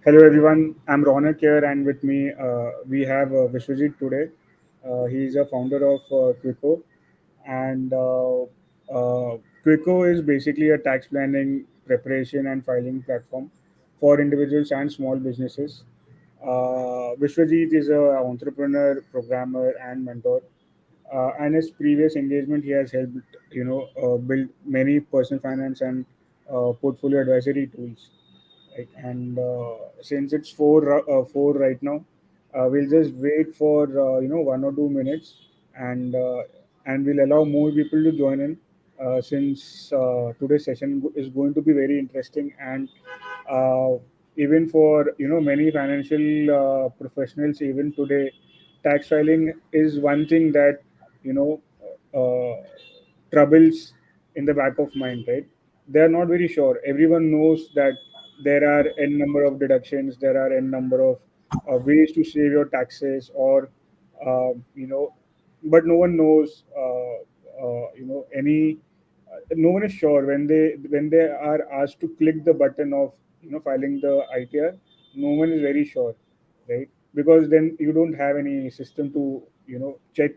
Hello everyone, I'm Ronak here, and with me we have Vishwajit today. He is a founder of Quicko, and Quicko is basically a tax planning, preparation, and filing platform for individuals and small businesses. Vishwajit is an entrepreneur, programmer, and mentor. And his previous engagement, he has helped build many personal finance and portfolio advisory tools. Right? And since it's four right now, we'll just wait for 1 or 2 minutes, and we'll allow more people to join in, since today's session is going to be very interesting, and uh, even for many financial professionals, even today, tax filing is one thing that you know uh, troubles in the back of mind, right? They are not very sure. Everyone knows that there are n number of deductions, there are n number of ways to save your taxes, or uh, you know but no one knows any no one is sure when they are asked to click the button of filing the ITR. No one is very sure, right? Because then you don't have any system to check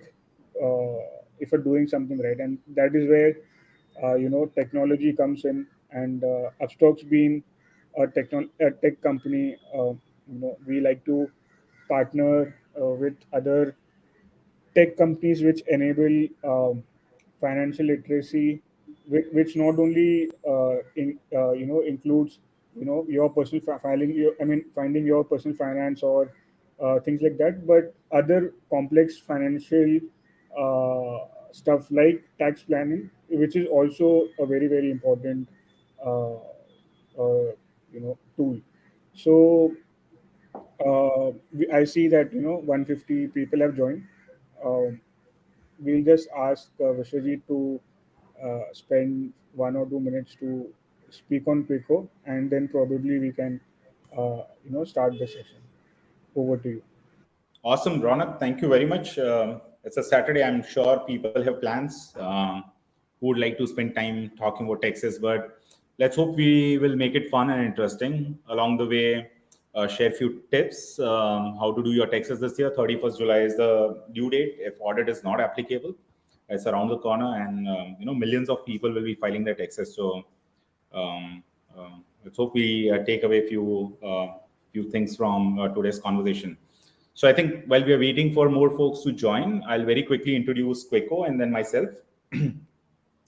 if you're doing something right, and that is where technology comes in. And Upstox being a tech company, we like to partner with other tech companies which enable financial literacy, which not only includes your personal filing your, I mean finding your personal finance, or things like that, but other complex financial stuff like tax planning, which is also a very very important uh, tool. So I see that 150 people have joined. Um, we'll just ask Vishwajit to spend 1 or 2 minutes to speak on Quicko, and then probably we can start the session. Over to you. Awesome, Ronak. Thank you very much. It's a Saturday. I'm sure people have plans who would like to spend time talking about taxes, but let's hope we will make it fun and interesting. Along the way, share few tips how to do your taxes this year. 31st July is the due date if audit is not applicable. It's around the corner, and millions of people will be filing their taxes. So um, let's hope we take away few things from today's conversation. So I think while we are waiting for more folks to join, I'll very quickly introduce Quicko and then myself.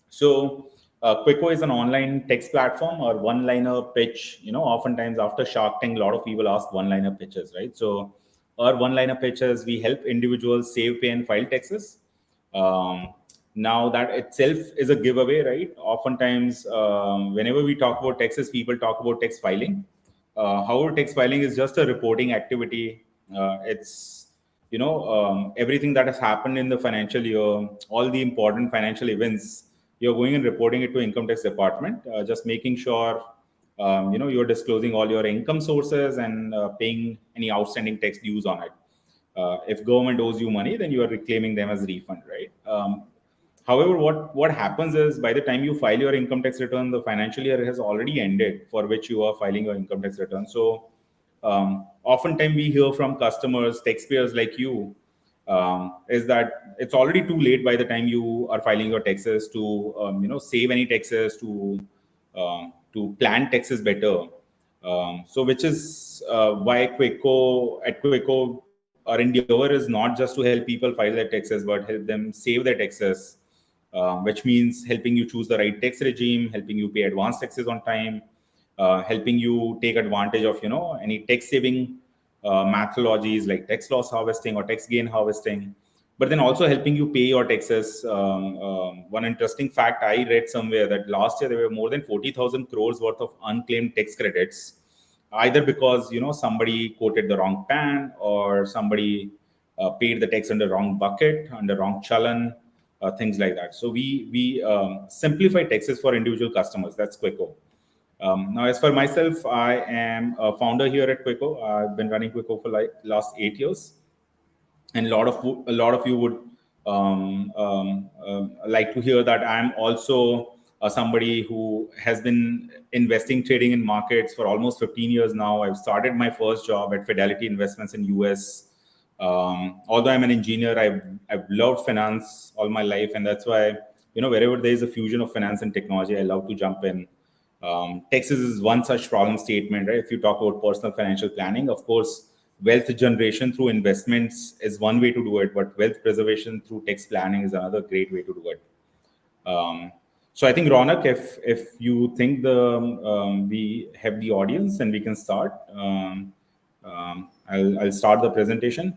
So Quicko is an online text platform or one-liner pitch. Oftentimes after Shark Tank, a lot of people ask one-liner pitches, right? So our one-liner pitches, we help individuals save, pay, and file taxes. Um, Now that itself is a giveaway, right? Oftentimes, whenever we talk about taxes, people talk about tax filing. However, tax filing is just a reporting activity. It's everything that has happened in the financial year, all the important financial events. You're going and reporting it to income tax department, just making sure you're disclosing all your income sources and paying any outstanding tax dues on it. If government owes you money, then you are reclaiming them as refund, right? However, what happens is by the time you file your income tax return, the financial year has already ended for which you are filing your income tax return. So oftentimes we hear from customers, taxpayers like you, is that it's already too late by the time you are filing your taxes to save any taxes, to plan taxes better. So which is why Quicko, our endeavor is not just to help people file their taxes, but help them save their taxes, which means helping you choose the right tax regime, helping you pay advance taxes on time, helping you take advantage of any tax saving methodologies like tax loss harvesting or tax gain harvesting, but then also helping you pay your taxes. One interesting fact I read somewhere that last year there were more than 40,000 crores worth of unclaimed tax credits, either because somebody quoted the wrong pan, or somebody paid the tax under wrong bucket, under wrong chalan, things like that. So we simplify taxes for individual customers. That's Quicko. Now, as for myself, I am a founder here at Quicko. I've been running Quicko for like last 8 years, and a lot of you would like to hear that I'm also somebody who has been investing, trading in markets for almost 15 years now. I've started my first job at Fidelity Investments in US. Although I'm an engineer, I've loved finance all my life, and that's why, wherever there is a fusion of finance and technology, I love to jump in. Texas is one such problem statement, right? If you talk about personal financial planning, of course, wealth generation through investments is one way to do it, but wealth preservation through tax planning is another great way to do it. So I think, Ronak, if you think we have the audience and we can start, I'll start the presentation.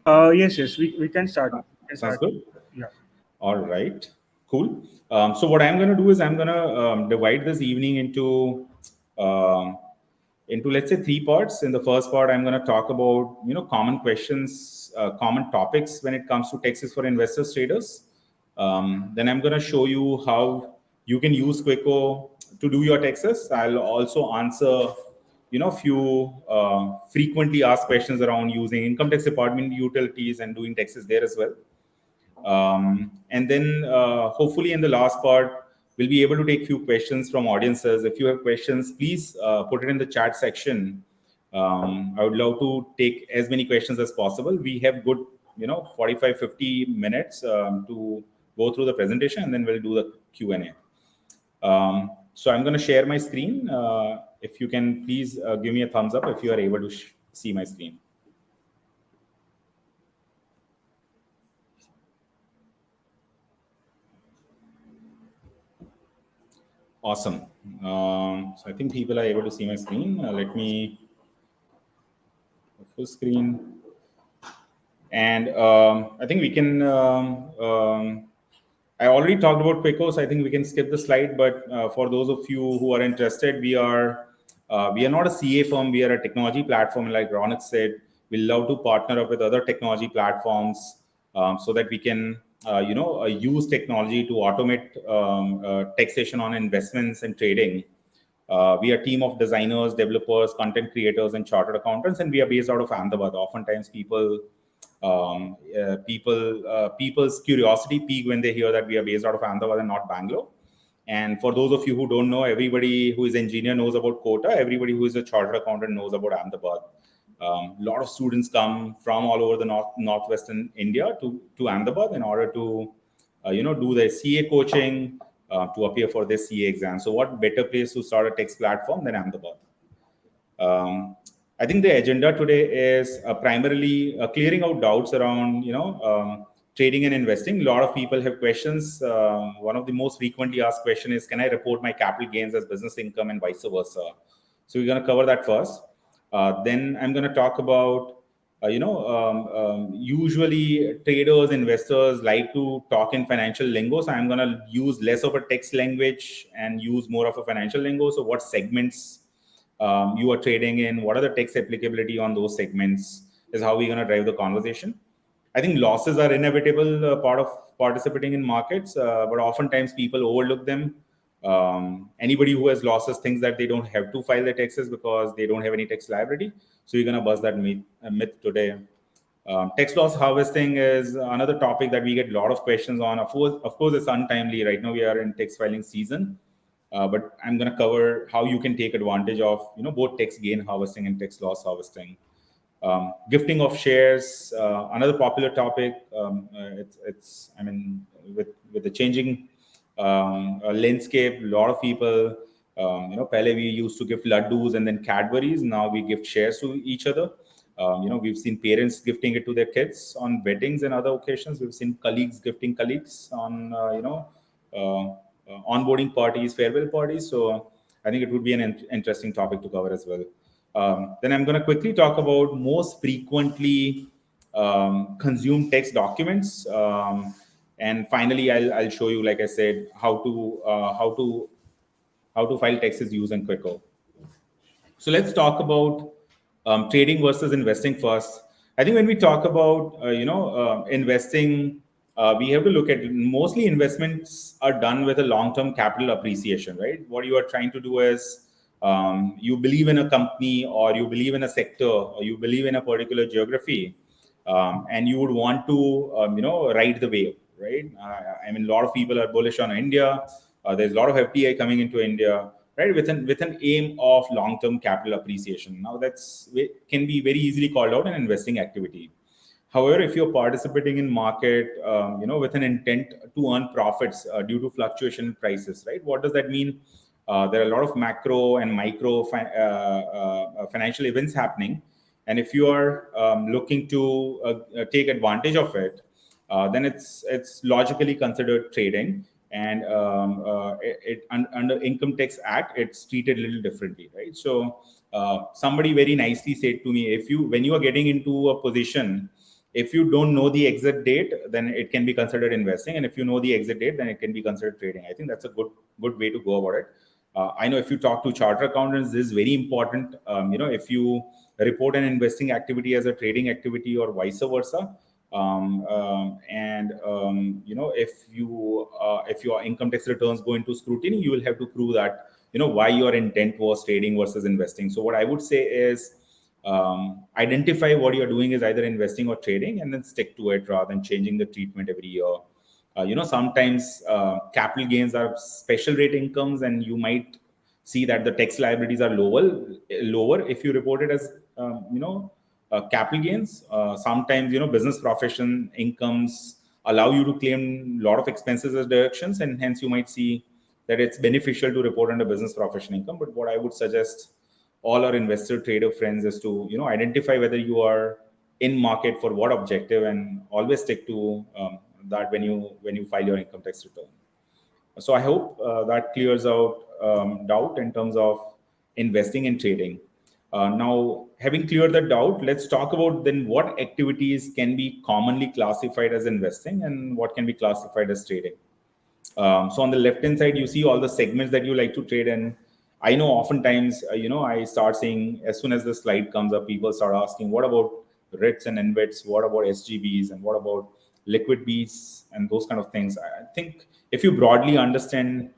Yes, we can start. We can Sounds start. good. Yeah. All right, cool. So what I'm going to do is I'm going to divide this evening um, into, let's say, three parts. In the first part, I'm going to talk about common questions, common topics when it comes to taxes for investors, traders. Then I'm going to show you how you can use Quicko to do your taxes. I'll also answer few frequently asked questions around using income tax department utilities and doing taxes there as well. And then hopefully in the last part, we'll be able to take few questions from audiences. If you have questions, please put it in the chat section. I would love to take as many questions as possible. We have good, 45, 50 minutes to go through the presentation, and then we'll do the Q&A. So I'm going to share my screen. If you can please give me a thumbs up if you are able to see my screen. Awesome. So I think people are able to see my screen. Let me full screen. And I think we can, I already talked about Quicko, so I think we can skip the slide. But for those of you who are interested, we are not a CA firm. We are a technology platform. Like Ronak said, we love to partner up with other technology platforms so that we can, use technology to automate taxation on investments and trading. We are a team of designers, developers, content creators, and chartered accountants, and we are based out of Ahmedabad. Oftentimes, people's curiosity peak when they hear that we are based out of Ahmedabad and not Bangalore. And for those of you who don't know, everybody who is engineer knows about Kota. Everybody who is a chartered accountant knows about Ahmedabad. A lot of students come from all over the northwestern India to Ahmedabad in order to do their CA coaching, to appear for their CA exam. So what better place to start a text platform than Ahmedabad? I think the agenda today is primarily clearing out doubts around trading and investing. A lot of people have questions. One of the most frequently asked question is, can I report my capital gains as business income and vice versa? So we're going to cover that first. Then I'm going to talk about usually traders, investors like to talk in financial lingo. So I'm going to use less of a text language and use more of a financial lingo. So what segments you are trading in, what are the tax applicability on those segments is how we're going to drive the conversation. I think losses are inevitable part of participating in markets, but oftentimes people overlook them. Anybody who has losses thinks that they don't have to file their taxes because they don't have any tax liability. So you're going to bust that myth today. Tax loss harvesting is another topic that we get a lot of questions on. Of course, it's untimely. Right now we are in tax filing season. But I'm going to cover how you can take advantage of both tax gain harvesting and tax loss harvesting. Gifting of shares, another popular topic. It's I mean, with the changing landscape, a lot of people, pehle we used to gift laddus and then Cadbury's. Now we gift shares to each other. We've seen parents gifting it to their kids on weddings and other occasions. We've seen colleagues gifting colleagues on onboarding parties, farewell parties. So I think it would be an interesting topic to cover as well. Then I'm going to quickly talk about most frequently consumed text documents. And finally, I'll show you, like I said, how to file taxes using Quicko. So let's talk about trading versus investing first. I think when we talk about investing, we have to look at mostly investments are done with a long-term capital appreciation, right? What you are trying to do is you believe in a company or you believe in a sector or you believe in a particular geography, and you would want to ride the wave, right? I mean, a lot of people are bullish on India. There's a lot of FDI coming into India, right? With an aim of long-term capital appreciation. Now that's can be very easily called out an investing activity. However, if you're participating in market, with an intent to earn profits due to fluctuation in prices, right? What does that mean? There are a lot of macro and micro financial events happening, and if you are looking to take advantage of it, then it's logically considered trading, and under Income Tax Act, it's treated a little differently, right? So somebody very nicely said to me, if you when you are getting into a position, if you don't know the exit date, then it can be considered investing, and if you know the exit date, then it can be considered trading. I think that's a good way to go about it. I know if you talk to chartered accountants, this is very important. If you report an investing activity as a trading activity or vice versa, and if your income tax returns go into scrutiny, you will have to prove that why your intent was trading versus investing. So what I would say is, identify what you're doing is either investing or trading, and then stick to it rather than changing the treatment every year. Sometimes capital gains are special rate incomes, and you might see that the tax liabilities are lower if you report it as capital gains. Sometimes business profession incomes allow you to claim a lot of expenses as deductions, and hence you might see that it's beneficial to report under business profession income. But what I would suggest all our investor trader friends is to identify whether you are in market for what objective, and always stick to that when you file your income tax return. So I hope that clears out doubt in terms of investing and trading. Now, having cleared the doubt, let's talk about then what activities can be commonly classified as investing and what can be classified as trading. So on the left hand side, you see all the segments that you like to trade in. I know oftentimes, I start seeing, as soon as the slide comes up, people start asking, what about REITs and InvITs? What about SGBs? And what about liquid Bs and those kind of things? I think if you broadly understand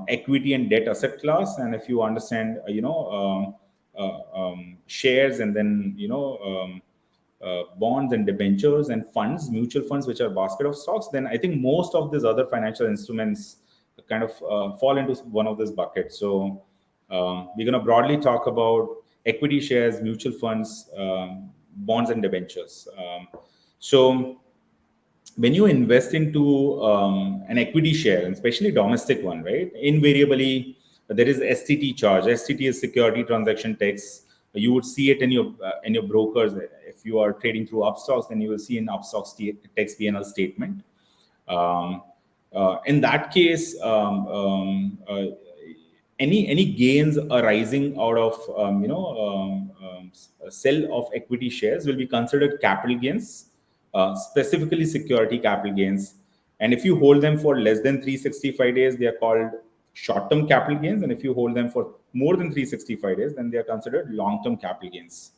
equity and debt asset class, and if you understand, shares, and then, bonds and debentures and funds, mutual funds, which are basket of stocks, then I think most of these other financial instruments kind of fall into one of these buckets. So we're going to broadly talk about equity, shares, mutual funds, bonds, and debentures. So when you invest into an equity share, and especially domestic one, right? Invariably, there is STT charge. STT is security transaction tax. You would see it in your brokers. If you are trading through Upstox, then you will see an Upstox tax P&L statement. In that case, any gains arising out of sell of equity shares will be considered capital gains, specifically security capital gains. And if you hold them for less than 365 days, they are called short-term capital gains. And if you hold them for more than 365 days, then they are considered long-term capital gains.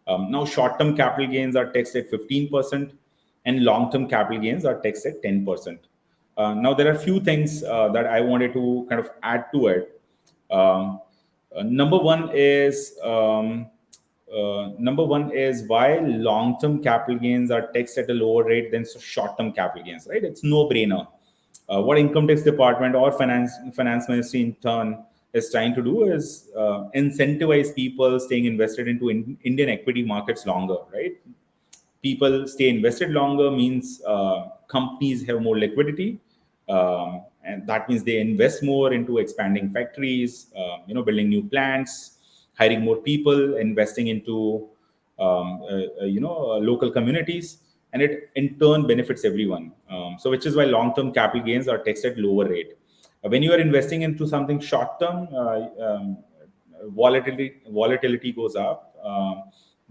Now, short-term capital gains are taxed at 15%, and long-term capital gains are taxed at 10%. Now, there are a few things that I wanted to kind of add to it. Number one is why long-term capital gains are taxed at a lower rate than short-term capital gains, right? It's no-brainer. What income tax department or finance ministry in turn is trying to do is incentivize people staying invested into Indian equity markets longer, right? People stay invested longer means companies have more liquidity, and that means they invest more into expanding factories, building new plants, hiring more people, investing into local communities, and it in turn benefits everyone. So which is why long-term capital gains are taxed at lower rate. When you are investing into something short-term, volatility goes up.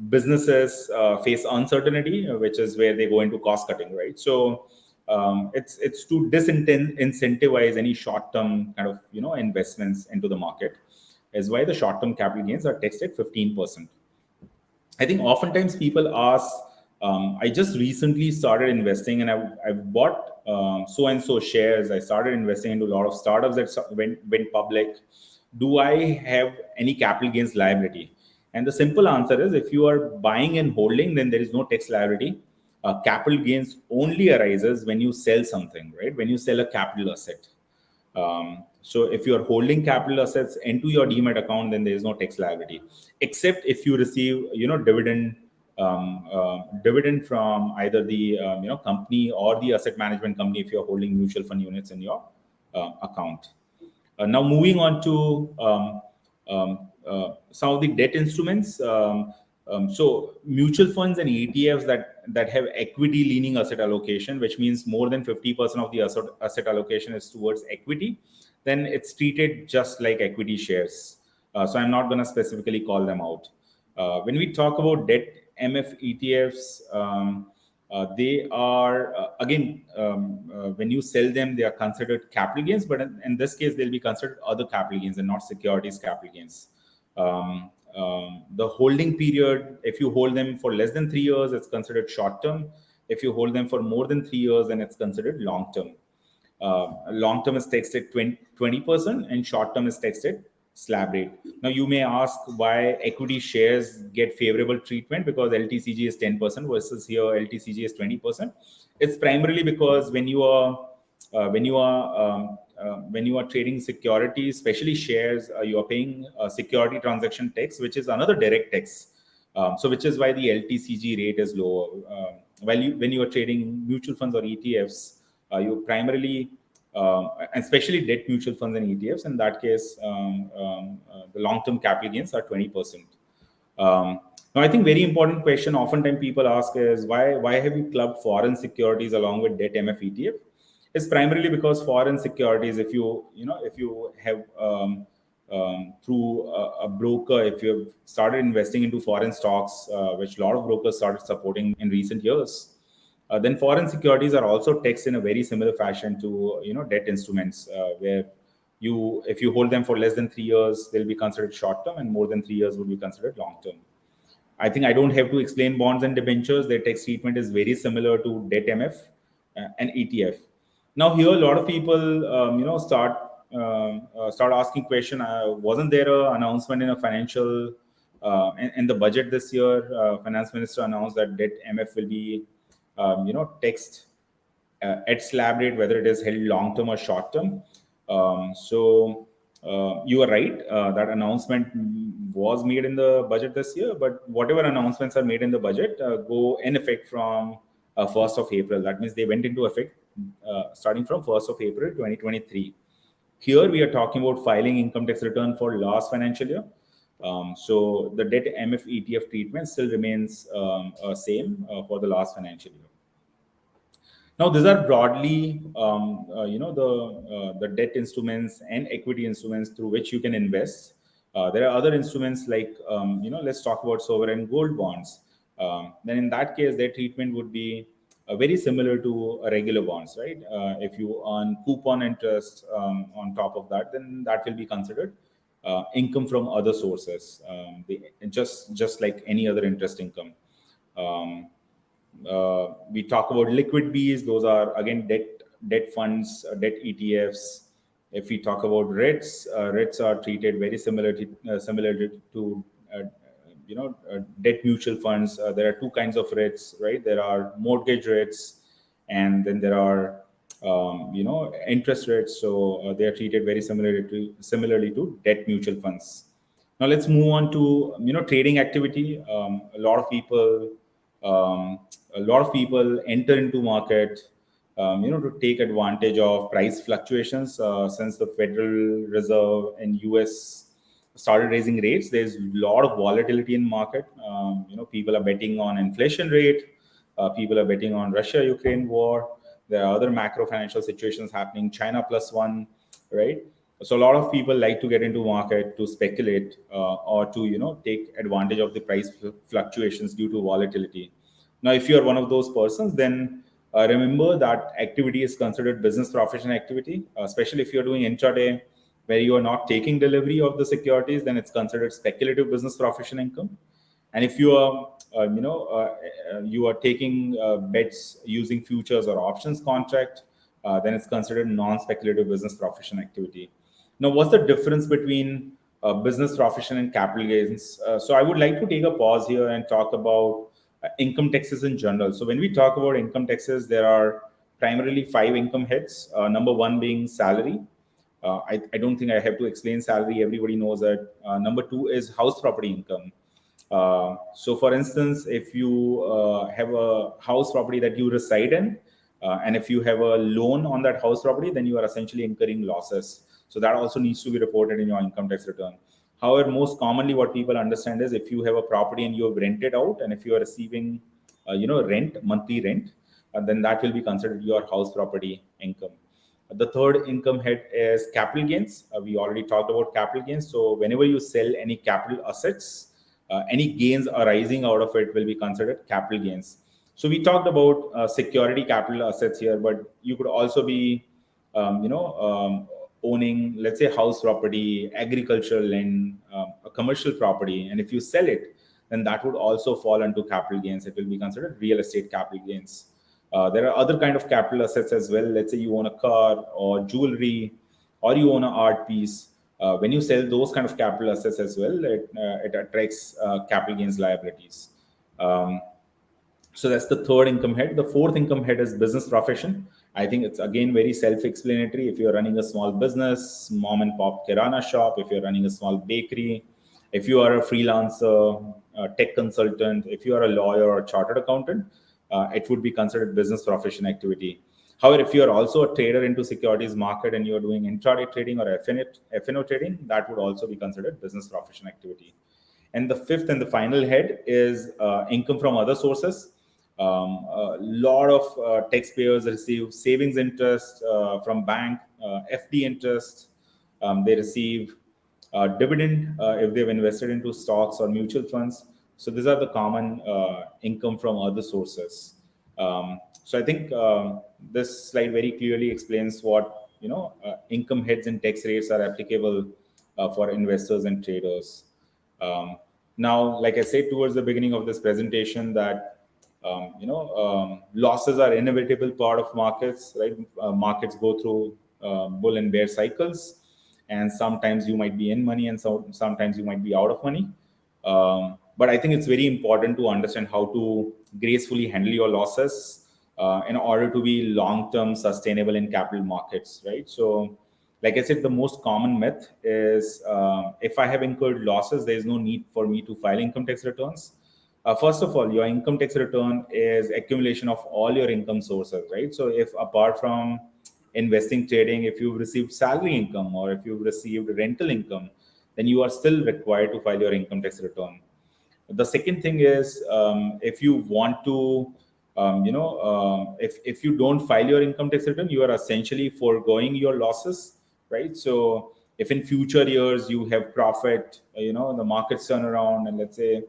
Businesses face uncertainty, which is where they go into cost cutting, right? So it's to disincentivize any short-term kind of investments into the market, is why the short-term capital gains are taxed at 15%. I think oftentimes people ask, I just recently started investing, and I've bought so and so shares. I started investing into a lot of startups that went public. Do I have any capital gains liability? And the simple answer is, if you are buying and holding, then there is no tax liability. Capital gains only arises when you sell something, right? When you sell a capital asset. So if you are holding capital assets into your demat account, then there is no tax liability, except if you receive, dividend from either the company or the asset management company if you are holding mutual fund units in your account. Now, moving on to some of the debt instruments. So, mutual funds and ETFs that have equity leaning asset allocation, which means more than 50% of the asset allocation is towards equity, then it's treated just like equity shares. So, I'm not going to specifically call them out. When we talk about debt MF ETFs, they are again, when you sell them, they are considered capital gains, but in this case, they'll be considered other capital gains and not securities capital gains. The holding period, if you hold them for less than 3 years, it's considered short term. If you hold them for more than 3 years, then it's considered long term. Long term is taxed at 20% and short term is taxed at slab rate. Now, you may ask why equity shares get favorable treatment because LTCG is 10% versus here LTCG is 20%. It's primarily because when you are trading securities, especially shares, you are paying security transaction tax, which is another direct tax. So, which is why the LTCG rate is lower. When you are trading mutual funds or ETFs, you primarily, especially debt mutual funds and ETFs, in that case, the long-term capital gains are 20%. Now, I think very important question oftentimes people ask is why have you clubbed foreign securities along with debt MF ETF? It's primarily because foreign securities, if you have through a broker, if you have started investing into foreign stocks, which a lot of brokers started supporting in recent years, then foreign securities are also taxed in a very similar fashion to debt instruments, where if you hold them for less than 3 years, they'll be considered short term, and more than 3 years will be considered long term. I think I don't have to explain bonds and debentures. Their tax treatment is very similar to debt MF and ETF. Now, here a lot of people, start asking question. Wasn't there an announcement in a financial in the budget this year? Finance Minister announced that debt MF will be, taxed at slab rate, whether it is held long term or short term. You are right. That announcement was made in the budget this year, but whatever announcements are made in the budget go in effect from 1st of April. That means they went into effect starting from 1st of April 2023. Here we are talking about filing income tax return for last financial year. So the debt MF ETF treatment still remains same for the last financial year. Now, these are broadly, the debt instruments and equity instruments through which you can invest. There are other instruments like, let's talk about sovereign gold bonds. Then in that case, their treatment would be very similar to regular bonds, right? If you earn coupon interest on top of that, then that will be considered income from other sources, just like any other interest income. We talk about liquid Bs; those are again debt funds, debt ETFs. If we talk about REITs are treated very similar to debt mutual funds. There are two kinds of REITs, right? There are mortgage REITs, and then there are interest rates. So they are treated very similarly to debt mutual funds. Now let's move on to trading activity. A lot of people enter into market to take advantage of price fluctuations. Since the Federal Reserve in US started raising rates, there's a lot of volatility in market. People are betting on inflation rate. People are betting on Russia-Ukraine war. There are other macro financial situations happening, China plus one, right? So a lot of people like to get into market to speculate or to take advantage of the price fluctuations due to volatility. Now, if you are one of those persons, then remember that activity is considered business profession activity, especially if you're doing intraday where you are not taking delivery of the securities, then it's considered speculative business profession income. And if you are, you are taking bets using futures or options contract, then it's considered non-speculative business profession activity. Now, what's the difference between business profession and capital gains? So I would like to take a pause here and talk about income taxes in general. So when we talk about income taxes, there are primarily five income heads. Number one being salary. I don't think I have to explain salary. Everybody knows that. Number two is house property income. So, for instance, if you have a house property that you reside in, and if you have a loan on that house property, then you are essentially incurring losses. So that also needs to be reported in your income tax return. However, most commonly, what people understand is if you have a property and you have rented out, and if you are receiving, rent, monthly rent, then that will be considered your house property income. The third income head is capital gains. We already talked about capital gains. So whenever you sell any capital assets, any gains arising out of it will be considered capital gains. So we talked about security capital assets here, but you could also be, owning, let's say, house property, agricultural land, a commercial property, and if you sell it, then that would also fall into capital gains. It will be considered real estate capital gains. There are other kind of capital assets as well. Let's say you own a car or jewelry, or you own an art piece. When you sell those kind of capital assets as well, it attracts capital gains liabilities. Um, so that's the third income head. The fourth income head is business profession. I think it's again very self-explanatory. If you're running a small business, mom and pop kirana shop, if you're running a small bakery, if you are a freelancer, a tech consultant, if you are a lawyer or chartered accountant, it would be considered business profession activity. However, if you are also a trader into securities market and you're doing intraday trading or FNO trading, that would also be considered business profession activity. And the fifth and the final head is income from other sources. A lot of taxpayers receive savings interest from bank, FD interest. They receive dividend if they've invested into stocks or mutual funds. So these are the common income from other sources. So I think this slide very clearly explains what income heads and tax rates are applicable for investors and traders. Now, like I said towards the beginning of this presentation, that losses are inevitable part of markets, right? Markets go through bull and bear cycles, and sometimes you might be in money, and sometimes you might be out of money. But I think it's very important to understand how to gracefully handle your losses in order to be long-term sustainable in capital markets, right? So, like I said, the most common myth is if I have incurred losses, there is no need for me to file income tax returns. First of all, your income tax return is accumulation of all your income sources, right? So if apart from investing, trading, if you've received salary income or if you've received rental income, then you are still required to file your income tax return. The second thing is if you want to, if you don't file your income tax return, you are essentially foregoing your losses, right? So if in future years you have profit, the markets turn around, and let's say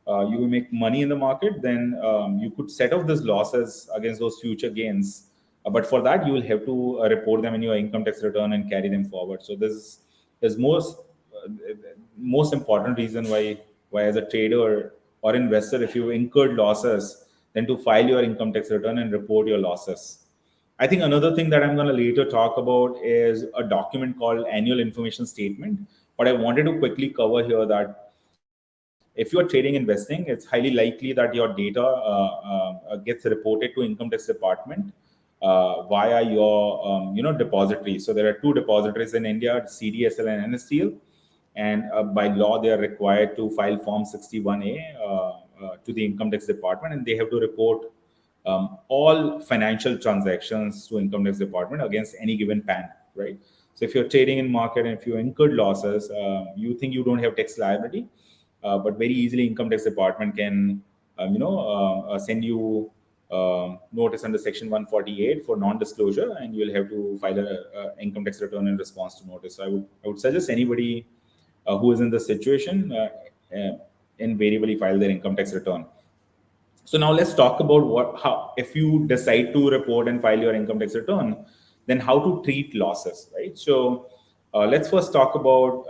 you will make money in the market, then you could set off those losses against those future gains. But for that, you will have to report them in your income tax return and carry them forward. So this is most important reason why as a trader or investor, if you incurred losses, then to file your income tax return and report your losses. I think another thing that I'm going to later talk about is a document called annual information statement. But I wanted to quickly cover here that if you are trading investing, it's highly likely that your data gets reported to income tax department via your depository. So there are two depositories in India, CDSL and NSTL, and by law they are required to file Form 61A to the income tax department, and they have to report all financial transactions to income tax department against any given PAN, right? So if you're trading in market and if you incurred losses, you think you don't have tax liability, but very easily income tax department can send you notice under section 148 for non-disclosure, and you'll have to file a income tax return in response to notice. So I would suggest anybody who is in this situation invariably file their income tax return. So now let's talk about how if you decide to report and file your income tax return, then how to treat losses, right? So let's first talk about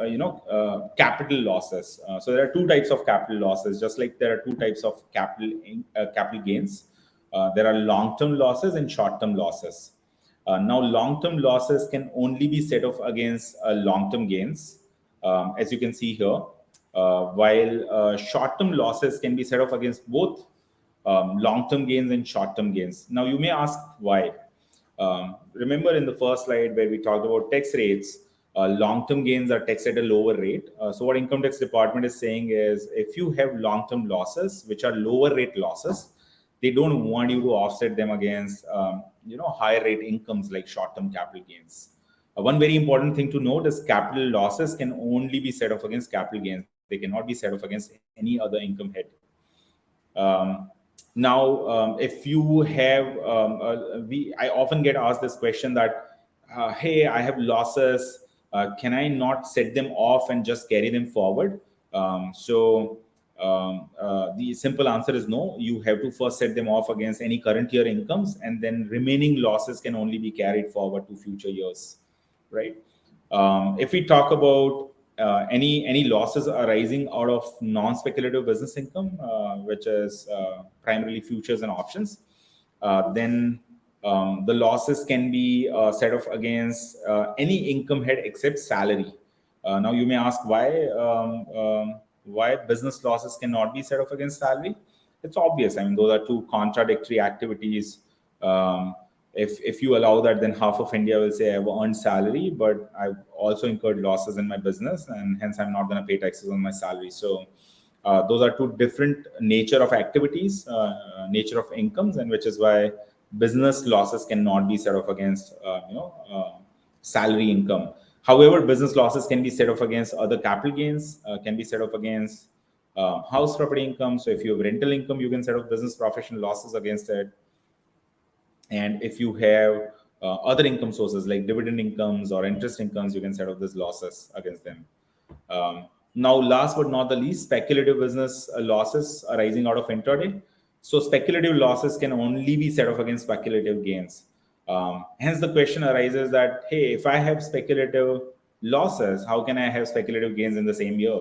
capital losses. So there are two types of capital losses, just like there are two types of capital gains. There are long-term losses and short-term losses. Now, long-term losses can only be set off against long-term gains, as you can see here, while short-term losses can be set off against both long-term gains and short-term gains. Now, you may ask why. Remember in the first slide where we talked about tax rates, long-term gains are taxed at a lower rate. So what income tax department is saying is if you have long-term losses, which are lower rate losses, they don't want you to offset them against higher rate incomes like short-term capital gains. One very important thing to note is capital losses can only be set off against capital gains. They cannot be set off against any other income head. Um, Now, if you have, I often get asked this question that, hey, I have losses. Can I not set them off and just carry them forward? The simple answer is no. You have to first set them off against any current year incomes, and then remaining losses can only be carried forward to future years, right? If we talk about any losses arising out of non-speculative business income, which is primarily futures and options, then the losses can be set off against any income head except salary. Now you may ask why business losses cannot be set off against salary. It's obvious. I mean, those are two contradictory activities. If you allow that, then half of India will say I've earned salary, but I've also incurred losses in my business, and hence I'm not going to pay taxes on my salary. So those are two different nature of activities, nature of incomes, and which is why business losses cannot be set off against salary income. However, business losses can be set off against other capital gains, can be set off against house property income. So if you have rental income, you can set off business professional losses against it. And if you have other income sources like dividend incomes or interest incomes, you can set off these losses against them. Now, last but not the least, speculative business losses arising out of intraday. So speculative losses can only be set off against speculative gains. Hence, the question arises that, hey, if I have speculative losses, how can I have speculative gains in the same year?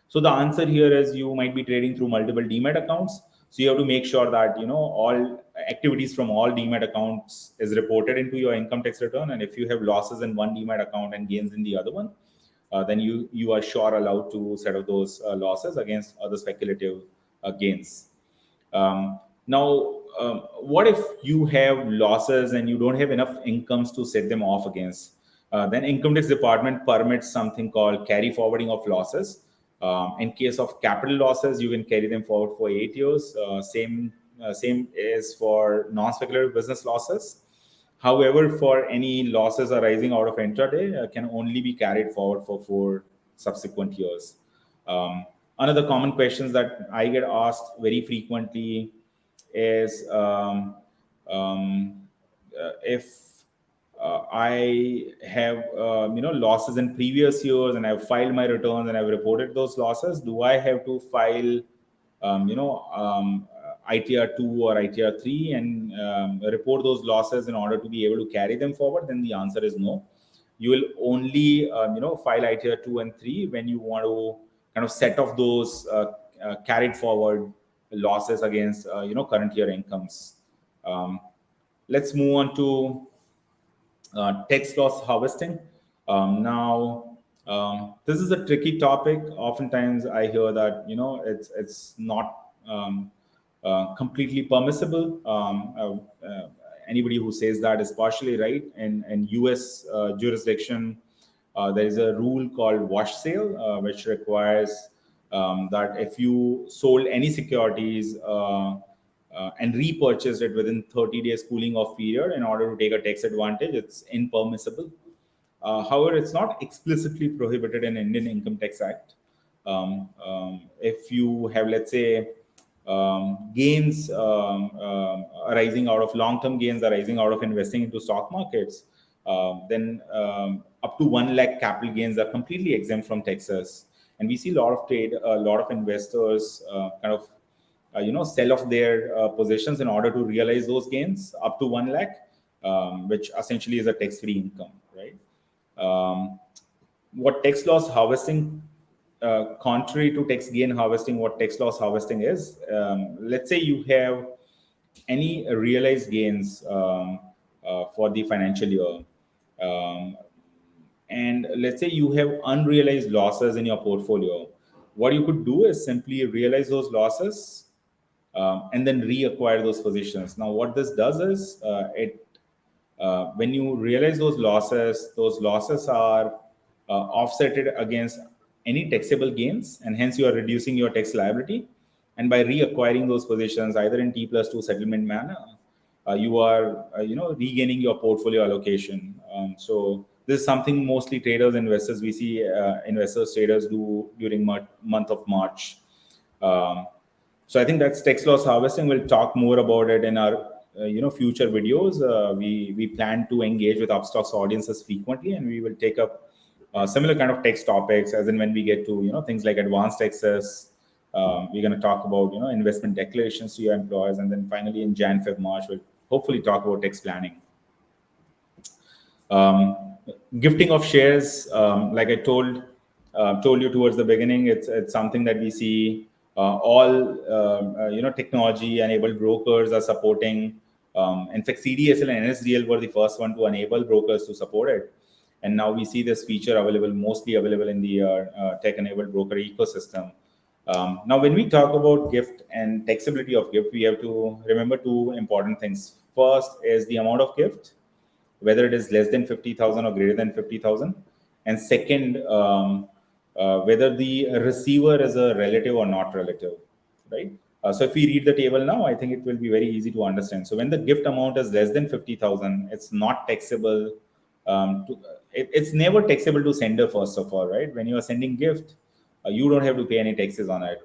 So the answer here is you might be trading through multiple demat accounts. So you have to make sure that all activities from all demat accounts is reported into your income tax return. And if you have losses in one demat account and gains in the other one, then you are sure allowed to set off those losses against other speculative gains. Now, what if you have losses and you don't have enough incomes to set them off against? Then income tax department permits something called carry forwarding of losses. In case of capital losses, you can carry them forward for 8 years. Same is for non-speculative business losses. However, for any losses arising out of intraday, can only be carried forward for 4 subsequent years. Another common questions that I get asked very frequently is if I have losses in previous years and I've filed my returns and I've reported those losses, do I have to file ITR 2 or ITR 3 and report those losses in order to be able to carry them forward? Then the answer is no. You will only file ITR 2 and 3 when you want to kind of set off those carried forward losses against current year incomes. Let's move on to tax loss harvesting. This is a tricky topic. Oftentimes, I hear that it's not completely permissible. Anybody who says that is partially right. In U.S. Jurisdiction, there is a rule called wash sale, which requires that if you sold any securities and repurchased it within 30 days cooling off period in order to take a tax advantage, it's impermissible. However, it's not explicitly prohibited in Indian Income Tax Act. If you have, let's say, gains arising out of long-term gains arising out of investing into stock markets, then up to 1 lakh capital gains are completely exempt from taxes. And we see a lot of a lot of investors kind of sell off their positions in order to realize those gains up to 1 lakh, which essentially is a tax-free income, right? What tax loss harvesting, contrary to tax gain harvesting, what tax loss harvesting is, let's say you have any realized gains for the financial year, and let's say you have unrealized losses in your portfolio. What you could do is simply realize those losses and then reacquire those positions. Now, what this does is it when you realize those losses are offsetted against any taxable gains, and hence you are reducing your tax liability. And by reacquiring those positions, either in T+2 settlement manner, you are regaining your portfolio allocation. So this is something mostly traders, investors, we see investors, traders do during month of March. Um, so I think that's tax loss harvesting. We'll talk more about it in our future videos. We plan to engage with Upstox audiences frequently, and we will take up similar kind of tax topics as in when we get to things like advanced taxes. We're going to talk about investment declarations to your employers, and then finally in Jan, Feb, March we'll hopefully talk about tax planning. um, Gifting of shares, like I told you towards the beginning, it's something that we see all technology enabled brokers are supporting. In fact, CDSL and NSDL were the first one to enable brokers to support it, and now we see this feature available, mostly available in the tech enabled broker ecosystem. Now, when we talk about gift and taxability of gift, we have to remember two important things. First is the amount of gift, whether it is less than 50,000 or greater than 50,000. And second, whether the receiver is a relative or not relative, right? So if we read the table now, I think it will be very easy to understand. So when the gift amount is less than 50,000, it's not taxable. It's never taxable to sender, first of all, right? When you are sending gift, you don't have to pay any taxes on it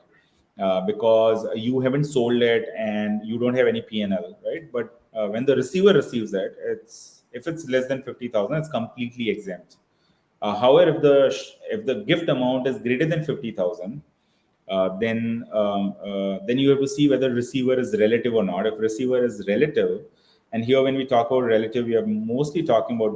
because you haven't sold it and you don't have any P&L, right? But when the receiver receives it, if it's less than 50,000, it's completely exempt. However, if the gift amount is greater than 50,000, then you have to see whether receiver is relative or not. If receiver is relative, and here when we talk about relative, we are mostly talking about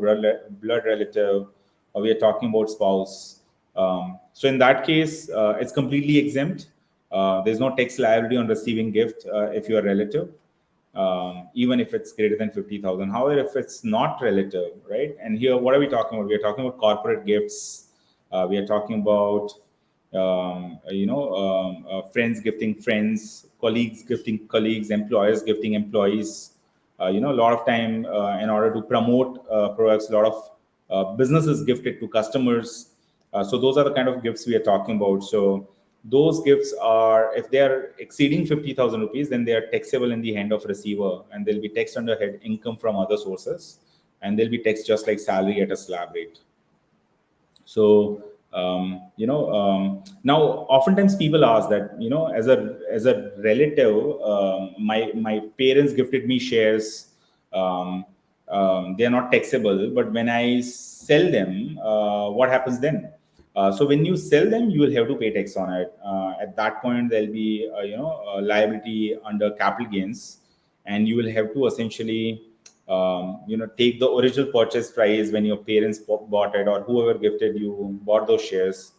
blood relative, or we are talking about spouse. So in that case, it's completely exempt. There's no tax liability on receiving gift if you are relative, even if it's greater than 50,000. However, if it's not relative, right? And here, what are we talking about? We are talking about corporate gifts. We are talking about friends gifting friends, colleagues gifting colleagues, employers gifting employees. A lot of time in order to promote products, a lot of businesses gifted to customers. So those are the kind of gifts we are talking about. So those gifts are, if they are exceeding 50,000 rupees, then they are taxable in the hand of receiver, and they'll be taxed under head income from other sources, and they'll be taxed just like salary at a slab rate. So now oftentimes people ask that, as a relative, my parents gifted me shares. They are not taxable, but when I sell them, what happens then? So when you sell them, you will have to pay tax on it. At that point, there'll be a liability under capital gains, and you will have to essentially take the original purchase price when your parents bought it, or whoever gifted you bought those shares,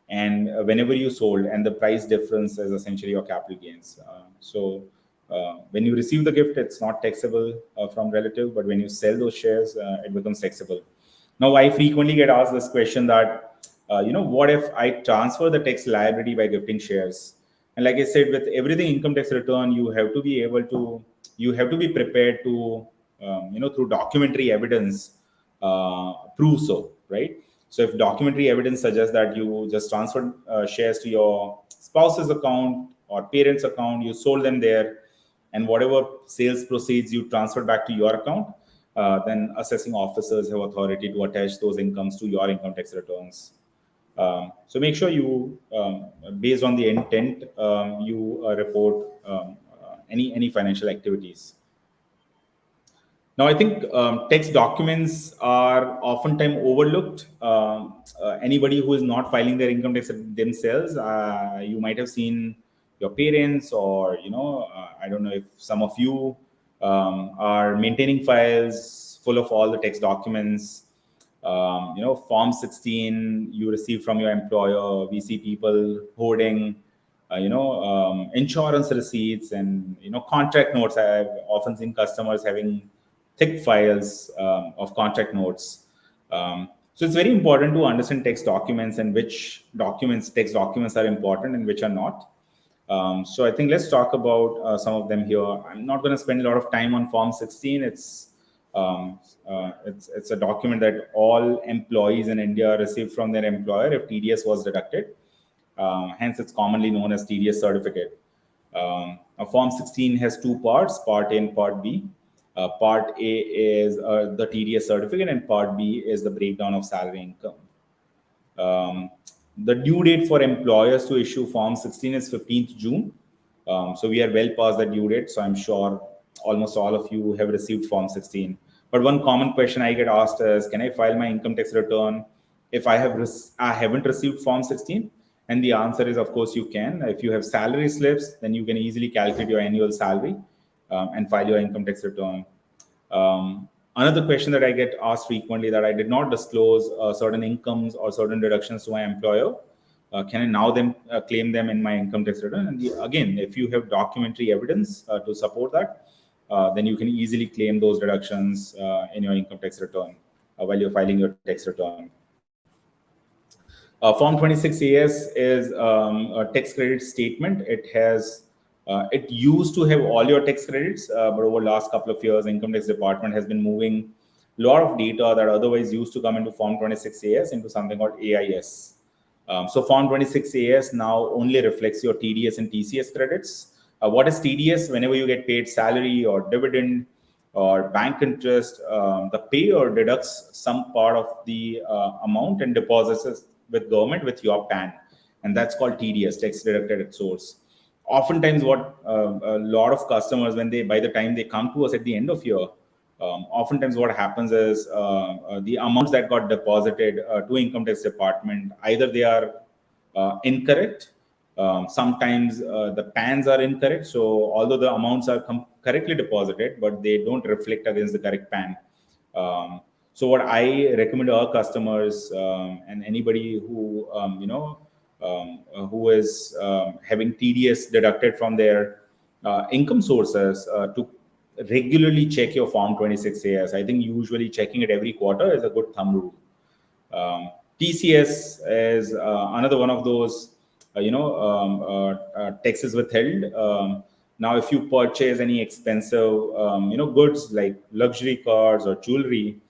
and whenever you sold, and the price difference is essentially your capital gains. When you receive the gift, it's not taxable from relative, but when you sell those shares, it becomes taxable. Now, I frequently get asked this question that, what if I transfer the tax liability by gifting shares? And like I said, with everything income tax return, you have to be prepared to, through documentary evidence, prove so, right? So if documentary evidence suggests that you just transferred shares to your spouse's account or parents' account, you sold them there, and whatever sales proceeds you transferred back to your account, then assessing officers have authority to attach those incomes to your income tax returns. So make sure you, based on the intent, you report any financial activities. Now, I think tax documents are oftentimes overlooked. Anybody who is not filing their income tax themselves, you might have seen your parents, or I don't know if some of you are maintaining files full of all the tax documents. Form 16 you receive from your employer. We see people hoarding insurance receipts and contract notes. I've often seen customers having thick files of contract notes. So it's very important to understand text documents, and which text documents are important and which are not. So I think let's talk about some of them here. I'm not going to spend a lot of time on Form 16. It's a document that all employees in India receive from their employer if TDS was deducted. Hence, it's commonly known as TDS certificate. A Form 16 has two parts, Part A and Part B. Part A is the TDS certificate, and Part B is the breakdown of salary income. The due date for employers to issue Form 16 is 15th June. So we are well past the due date. So I'm sure almost all of you have received Form 16. But one common question I get asked is, can I file my income tax return if I haven't received Form 16? And the answer is, of course, you can. If you have salary slips, then you can easily calculate your annual salary and file your income tax return. Another question that I get asked frequently, that I did not disclose certain incomes or certain deductions to my employer. Can I now claim them in my income tax return? And again, if you have documentary evidence to support that, then you can easily claim those deductions in your income tax return while you're filing your tax return. Form 26AS is a tax credit statement. It used to have all your tax credits, but over the last couple of years, Income Tax Department has been moving a lot of data that otherwise used to come into Form 26AS into something called AIS. So Form 26AS now only reflects your TDS and TCS credits. What is TDS? Whenever you get paid salary or dividend or bank interest, the payer deducts some part of the amount and deposits it with government with your PAN, and that's called TDS, tax deducted at source. Oftentimes, what a lot of customers, by the time they come to us at the end of year, oftentimes what happens is the amounts that got deposited to income tax department, either they are incorrect. Sometimes the PANs are incorrect. So although the amounts are correctly deposited, but they don't reflect against the correct PAN. So what I recommend to our customers and anybody who who is having TDS deducted from their income sources to regularly check your Form 26AS. I think usually checking it every quarter is a good thumb rule. TCS is another one of those, taxes withheld. Now, if you purchase any expensive, goods like luxury cars or jewelry,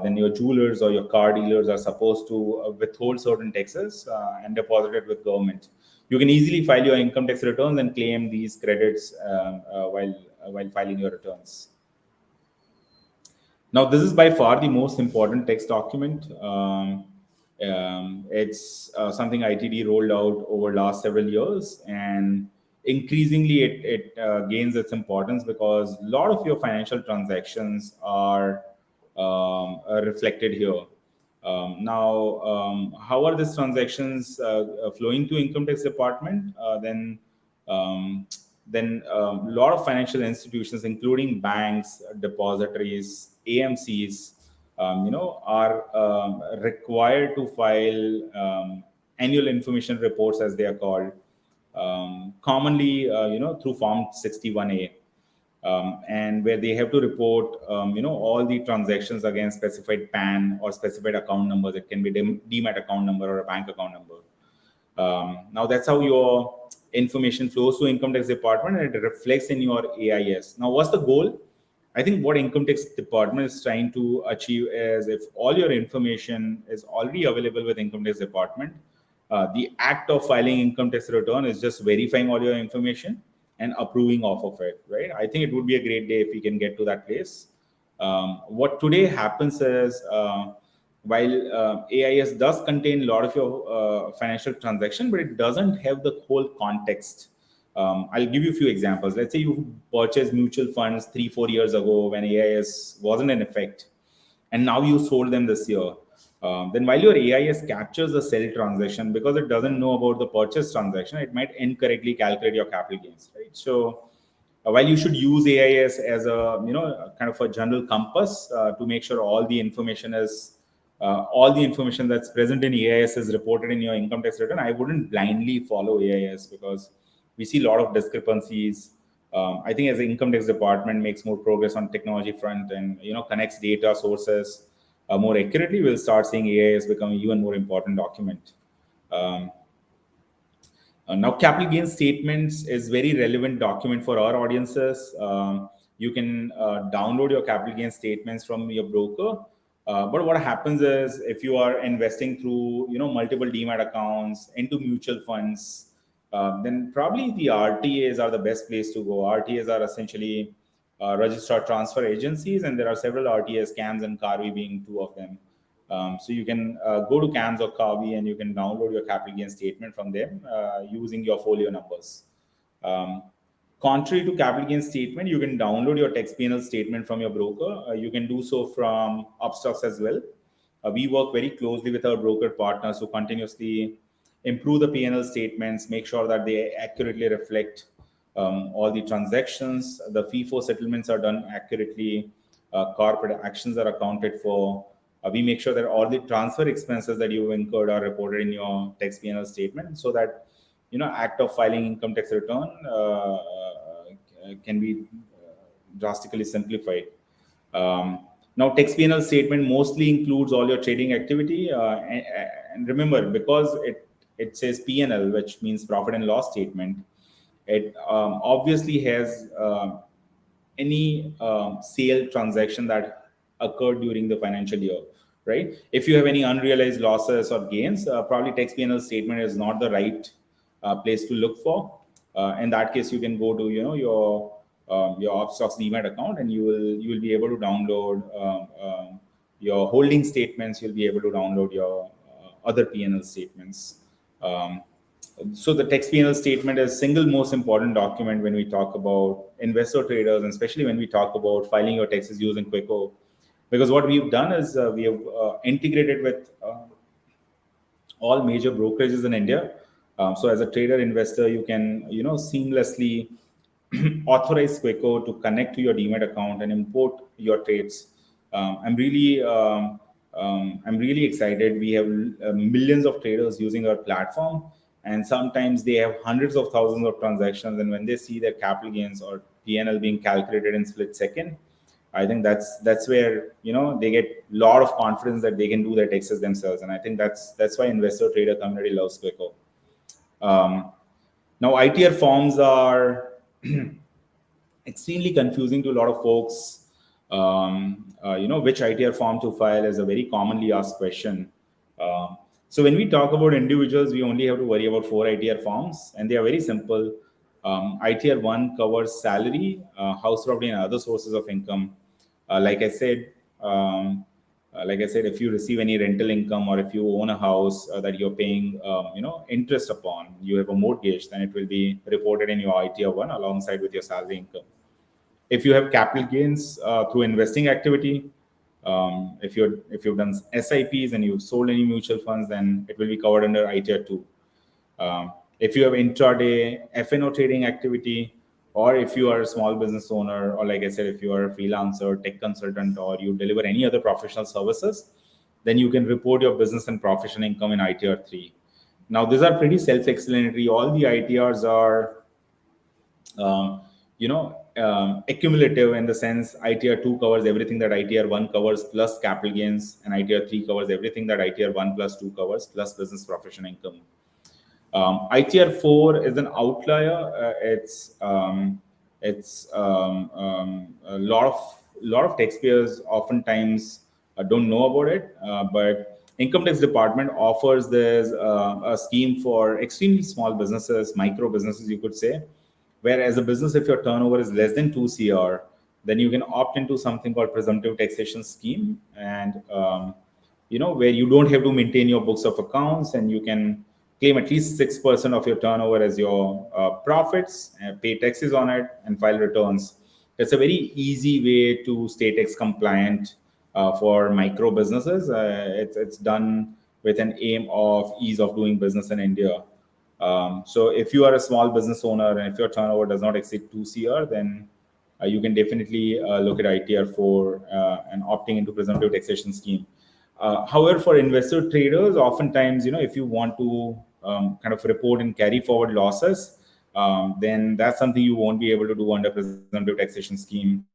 then your jewelers or your car dealers are supposed to withhold certain taxes and deposit it with government. You can easily file your income tax returns and claim these credits while filing your returns. Now, this is by far the most important text document. It's something ITD rolled out over last several years, and increasingly it gains its importance because a lot of your financial transactions are reflected here. How are these transactions flowing to income tax department? Then a lot of financial institutions, including banks, depositories, AMCs, are required to file annual information reports, as they are called, commonly, through Form 61A. And where they have to report, all the transactions against specified PAN or specified account numbers. It can be demat account number or a bank account number. Now that's how your information flows to income tax department, and it reflects in your AIS. Now, what's the goal? I think what income tax department is trying to achieve is, if all your information is already available with income tax department, the act of filing income tax return is just verifying all your information and approving off of it, right? I think it would be a great day if we can get to that place. What today happens is, while AIS does contain a lot of your financial transaction, but it doesn't have the whole context. I'll give you a few examples. Let's say you purchased mutual funds 3-4 years ago when AIS wasn't in effect, and now you sold them this year. Then while your AIS captures the sell transaction, because it doesn't know about the purchase transaction, it might incorrectly calculate your capital gains, right? So while you should use AIS as a kind of a general compass to make sure all the information that's present in AIS is reported in your income tax return, I wouldn't blindly follow AIS because we see a lot of discrepancies. I think as the income tax department makes more progress on technology front and connects data sources more accurately, we'll start seeing AIS become an even more important document. Um, Now, capital gain statements is very relevant document for our audiences. You can download your capital gain statements from your broker. But what happens is if you are investing through multiple demat accounts into mutual funds, then probably the RTAs are the best place to go. RTAs are essentially registered transfer agencies, and there are several RTAs, CAMS and Carvi being two of them. So you can go to CAMS or Kavi and you can download your capital gain statement from them using your folio numbers. Um, Contrary to capital gain statement, you can download your tax P&L statement from your broker. You can do so from Upstox as well. We work very closely with our broker partners who continuously improve the P&L statements, make sure that they accurately reflect all the transactions. The FIFO settlements are done accurately. Corporate actions are accounted for. We make sure that all the transfer expenses that you've incurred are reported in your tax P&L statement, so that act of filing income tax return can be drastically simplified. Now, tax P&L statement mostly includes all your trading activity, and remember, because it says P&L, which means profit and loss statement, it obviously has any sale transaction that occurred during the financial year, right? If you have any unrealized losses or gains, probably tax P&L statement is not the right place to look for. In that case, you can go to your Upstox Demat account, and you will be able to download your holding statements. You'll be able to download your other P&L statements. So the tax P&L statement is single most important document when we talk about investor traders, and especially when we talk about filing your taxes using Quicko. Because what we've done is we have integrated with all major brokerages in India. So as a trader investor, you can seamlessly authorize Quicko to connect to your Demat account and import your trades. I'm really excited. We have millions of traders using our platform, and sometimes they have hundreds of thousands of transactions. And when they see their capital gains or PNL being calculated in split second, I think that's where they get a lot of confidence that they can do their taxes themselves. And I think that's why investor trader community loves Quicko. Now, ITR forms are extremely confusing to a lot of folks. Which ITR form to file is a very commonly asked question. So when we talk about individuals, we only have to worry about 4 ITR forms, and they are very simple. ITR 1 covers salary, house property, and other sources of income. Like I said, if you receive any rental income, or if you own a house that you're paying, interest upon, you have a mortgage, then it will be reported in your ITR 1 alongside with your salary income. If you have capital gains through investing activity, if you've done SIPs and you've sold any mutual funds, then it will be covered under ITR 2. If you have intraday FNO trading activity, or if you are a small business owner, or like I said, if you are a freelancer, tech consultant, or you deliver any other professional services, then you can report your business and professional income in ITR 3. Now, these are pretty self-explanatory. All the ITRs are accumulative, in the sense ITR 2 covers everything that ITR 1 covers plus capital gains, and ITR 3 covers everything that ITR 1 plus 2 covers plus business professional income. ITR 4 is an outlier. It's a lot of taxpayers oftentimes don't know about it, but income tax department offers this a scheme for extremely small businesses, micro businesses, you could say, where as a business, if your turnover is less than 2 CR, then you can opt into something called presumptive taxation scheme, and where you don't have to maintain your books of accounts, and you can claim at least 6% of your turnover as your profits, pay taxes on it, and file returns. It's a very easy way to stay tax compliant for micro businesses. It's done with an aim of ease of doing business in India. So if you are a small business owner and if your turnover does not exceed 2 CR, then you can definitely look at ITR 4 and opting into presumptive taxation scheme. However, for investor traders, oftentimes, if you want to kind of report and carry forward losses, then that's something you won't be able to do under presumptive taxation scheme.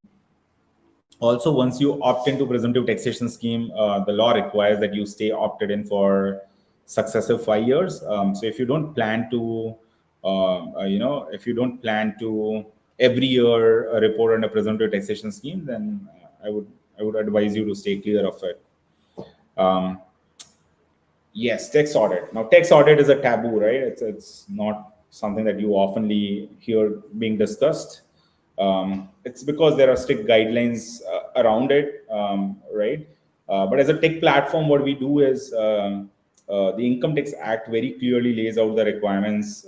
Also, once you opt into presumptive taxation scheme, the law requires that you stay opted in for successive 5 years. So if you don't plan to if you don't plan to every year report on a presumptive taxation scheme, then I would advise you to stay clear of it. Um, Yes, tax audit. Now, tax audit is a taboo, right? It's not something that you oftenly hear being discussed. It's because there are strict guidelines around it, right? But as a tech platform, what we do is the Income Tax Act very clearly lays out the requirements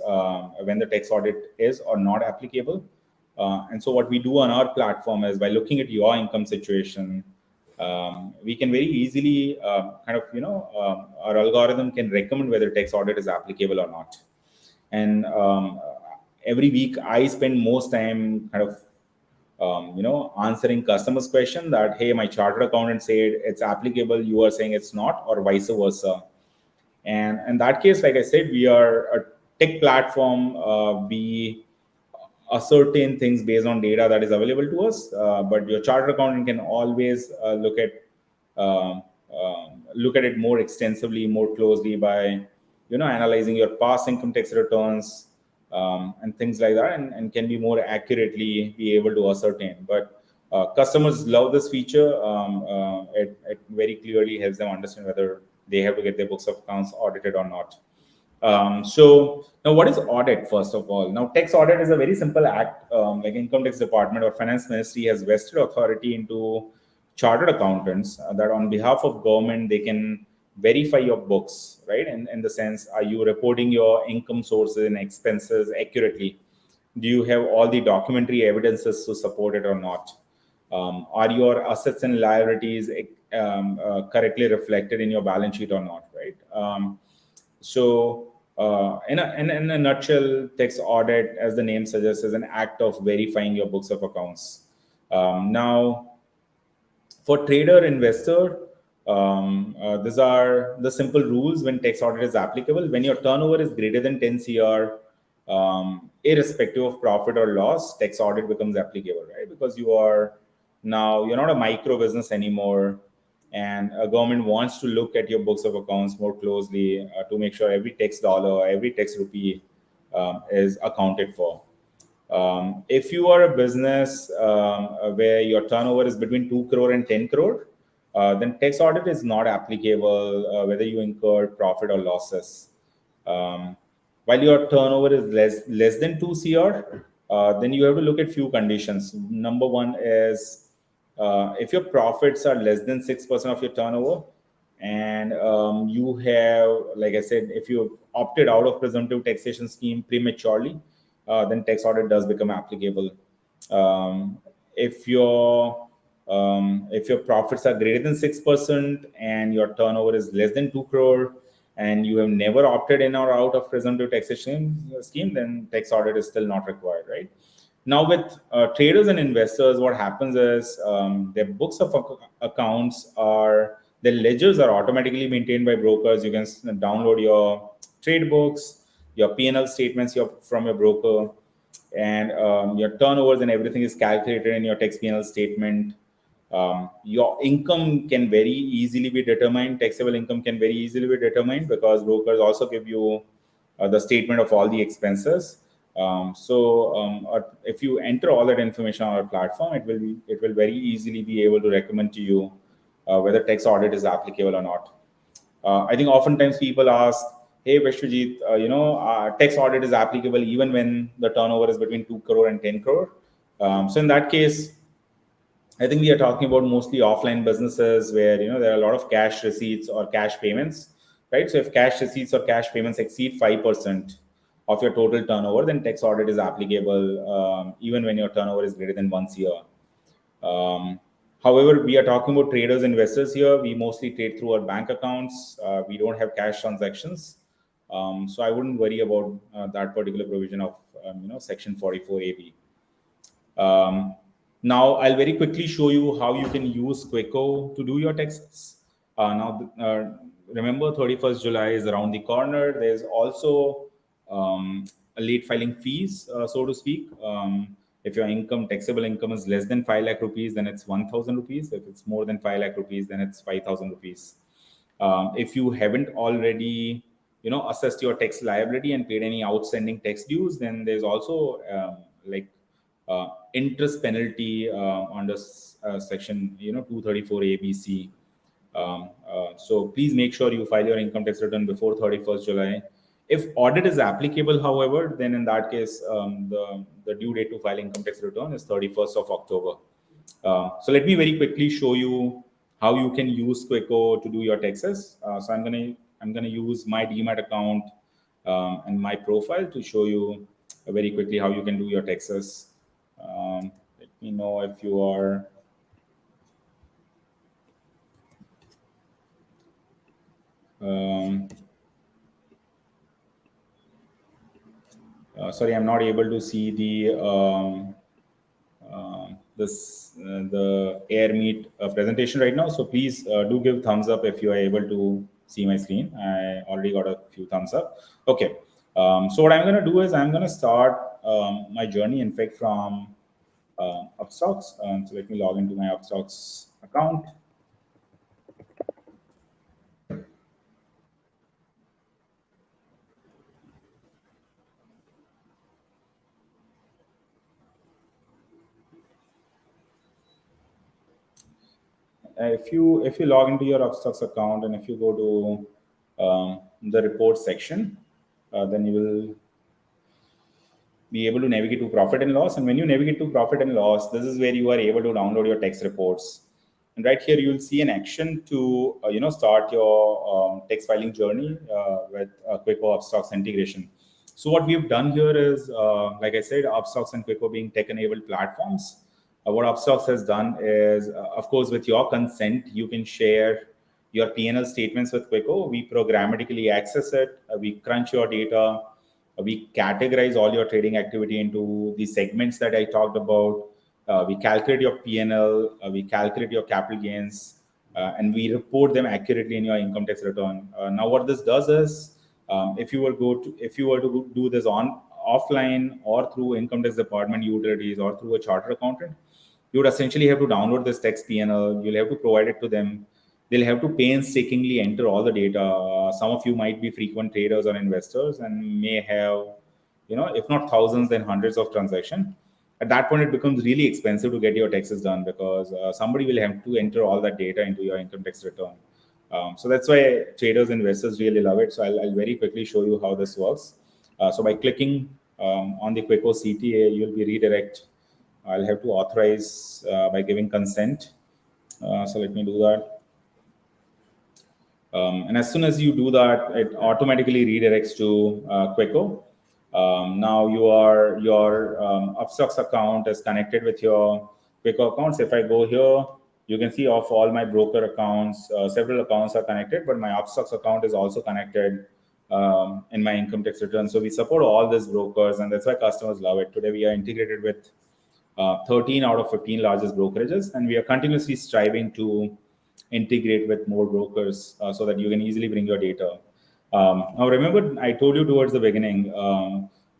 when the tax audit is or not applicable. And so, what we do on our platform is by looking at your income situation, we can very easily our algorithm can recommend whether tax audit is applicable or not. And every week I spend most time answering customers question that, hey, my chartered accountant said it's applicable, you are saying it's not, or vice versa. And in that case, like I said, we are a tech platform. We ascertain things based on data that is available to us. But your chartered accountant can always um, look at it more extensively, more closely by analyzing your past income tax returns and things like that, and can be more accurately be able to ascertain. But customers love this feature. It very clearly helps them understand whether they have to get their books of accounts audited or not. So now, what is audit? First of all, now tax audit is a very simple act. Like income tax department or finance ministry has vested authority into chartered accountants that on behalf of government they can verify your books, right? And in the sense, are you reporting your income sources and expenses accurately? Do you have all the documentary evidences to support it or not? Are your assets and liabilities correctly reflected in your balance sheet or not, right? In a nutshell, tax audit, as the name suggests, is an act of verifying your books of accounts. Now, for trader investor, these are the simple rules when tax audit is applicable. When your turnover is greater than 10 CR, irrespective of profit or loss, tax audit becomes applicable, right? Because you're not a micro business anymore, and a government wants to look at your books of accounts more closely to make sure every tax dollar, every tax rupee is accounted for. If you are a business where your turnover is between 2 crore and 10 crore, then tax audit is not applicable whether you incur profit or losses. While your turnover is less than 2 CR, then you have to look at few conditions. Number one is if your profits are less than 6% of your turnover, and you have, like I said, if you opted out of presumptive taxation scheme prematurely, then tax audit does become applicable. Um, if your if your profits are greater than 6% and your turnover is less than 2 crore, and you have never opted in or out of presumptive taxation scheme, then tax audit is still not required, right? Now, with traders and investors, what happens is their books of accounts are their ledgers are automatically maintained by brokers. You can download your trade books, your P&L statements from your broker, and your turnovers and everything is calculated in your tax P&L statement. Your income can very easily be determined. Taxable income can very easily be determined because brokers also give you the statement of all the expenses. If you enter all that information on our platform, it will very easily be able to recommend to you whether tax audit is applicable or not. I think oftentimes people ask, "Hey, Vishwajit, tax audit is applicable even when the turnover is between 2 crore and 10 crore." So in that case, I think we are talking about mostly offline businesses where there are a lot of cash receipts or cash payments, right? So if cash receipts or cash payments exceed 5% of your total turnover, then tax audit is applicable even when your turnover is greater than once a year. However, we are talking about traders, investors here. We mostly trade through our bank accounts. We don't have cash transactions, so I wouldn't worry about that particular provision of Section 44AB. Um, Now, I'll very quickly show you how you can use Quicko to do your taxes. Remember, 31st July is around the corner. There's also a late filing fees, so to speak. If your taxable income is less than 5 lakh rupees, then it's 1,000 rupees. If it's more than 5 lakh rupees, then it's 5,000 rupees. If you haven't already assessed your tax liability and paid any outstanding tax dues, then there's also like interest penalty under section 234 ABC. So please make sure you file your income tax return before 31st July. If audit is applicable, however, then in that case, the due date to file income tax return is 31st of October. So let me very quickly show you how you can use Quicko to do your taxes. So I'm gonna use my Demat account and my profile to show you very quickly how you can do your taxes. Let me know if you are. Um, Sorry, I'm not able to see the air meet presentation right now. So please do give thumbs up if you are able to see my screen. I already got a few thumbs up. Okay. So what I'm going to do is I'm going to start my journey, in fact, from Upstox. So let me log into my Upstox account. If you log into your Upstox account and if you go to the report section, then you will be able to navigate to profit and loss. And when you navigate to profit and loss, this is where you are able to download your tax reports. And right here, you will see an action to start your tax filing journey with Quicko Upstox integration. So what we've done here is, like I said, Upstox and Quicko being tech-enabled platforms. What Upstox has done is, of course, with your consent, you can share your P&L statements with Quicko. We programmatically access it. We crunch your data. We categorize all your trading activity into the segments that I talked about. We calculate your P&L, we calculate your capital gains, and we report them accurately in your income tax return. Now, what this does is, if you were to do this on offline or through income tax department utilities or through a chartered accountant, you would essentially have to download this tax P&L. You'll have to provide it to them. They'll have to painstakingly enter all the data. Some of you might be frequent traders or investors and may have, if not thousands, then hundreds of transactions. At that point, it becomes really expensive to get your taxes done because somebody will have to enter all that data into your income tax return. So that's why traders, investors really love it. So I'll very quickly show you how this works. So by clicking on the Quicko CTA, you'll be redirect. I'll have to authorize by giving consent. So let me do that. And as soon as you do that, it automatically redirects to Quicko. Now your Upstox account is connected with your Quicko accounts. If I go here, you can see of all my broker accounts, several accounts are connected, but my Upstox account is also connected in my income tax return. So we support all these brokers, and that's why customers love it. Today we are integrated with 13 out of 15 largest brokerages, and we are continuously striving to integrate with more brokers so that you can easily bring your data. Now, remember, I told you towards the beginning,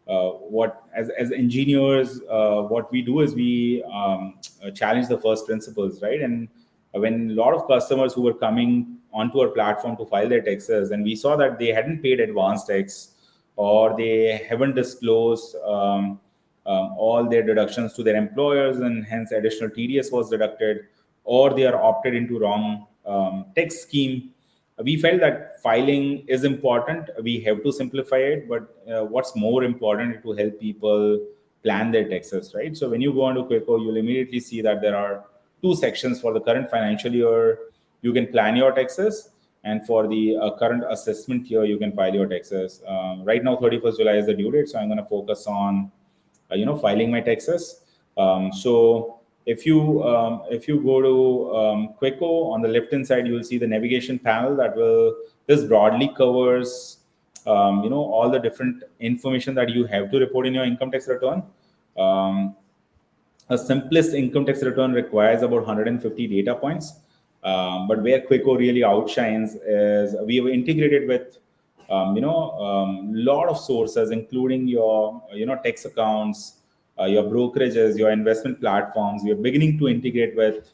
what as engineers, what we do is we challenge the first principles, right? And when a lot of customers who were coming onto our platform to file their taxes, and we saw that they hadn't paid advance tax or they haven't disclosed all their deductions to their employers, and hence additional TDS was deducted, or they are opted into wrong tax scheme. We felt that filing is important. We have to simplify it, but what's more important is to help people plan their taxes, right? So when you go onto Quicko, you'll immediately see that there are two sections for the current financial year. You can plan your taxes, and for the current assessment year, you can file your taxes. Right now, 31st July is the due date, so I'm going to focus on filing my taxes. So if you go to Quicko, on the left hand side, you will see the navigation panel that will this broadly covers all the different information that you have to report in your income tax return. A simplest income tax return requires about 150 data points. But where Quicko really outshines is we have integrated with lot of sources, including your tax accounts, your brokerages, your investment platforms. We are beginning to integrate with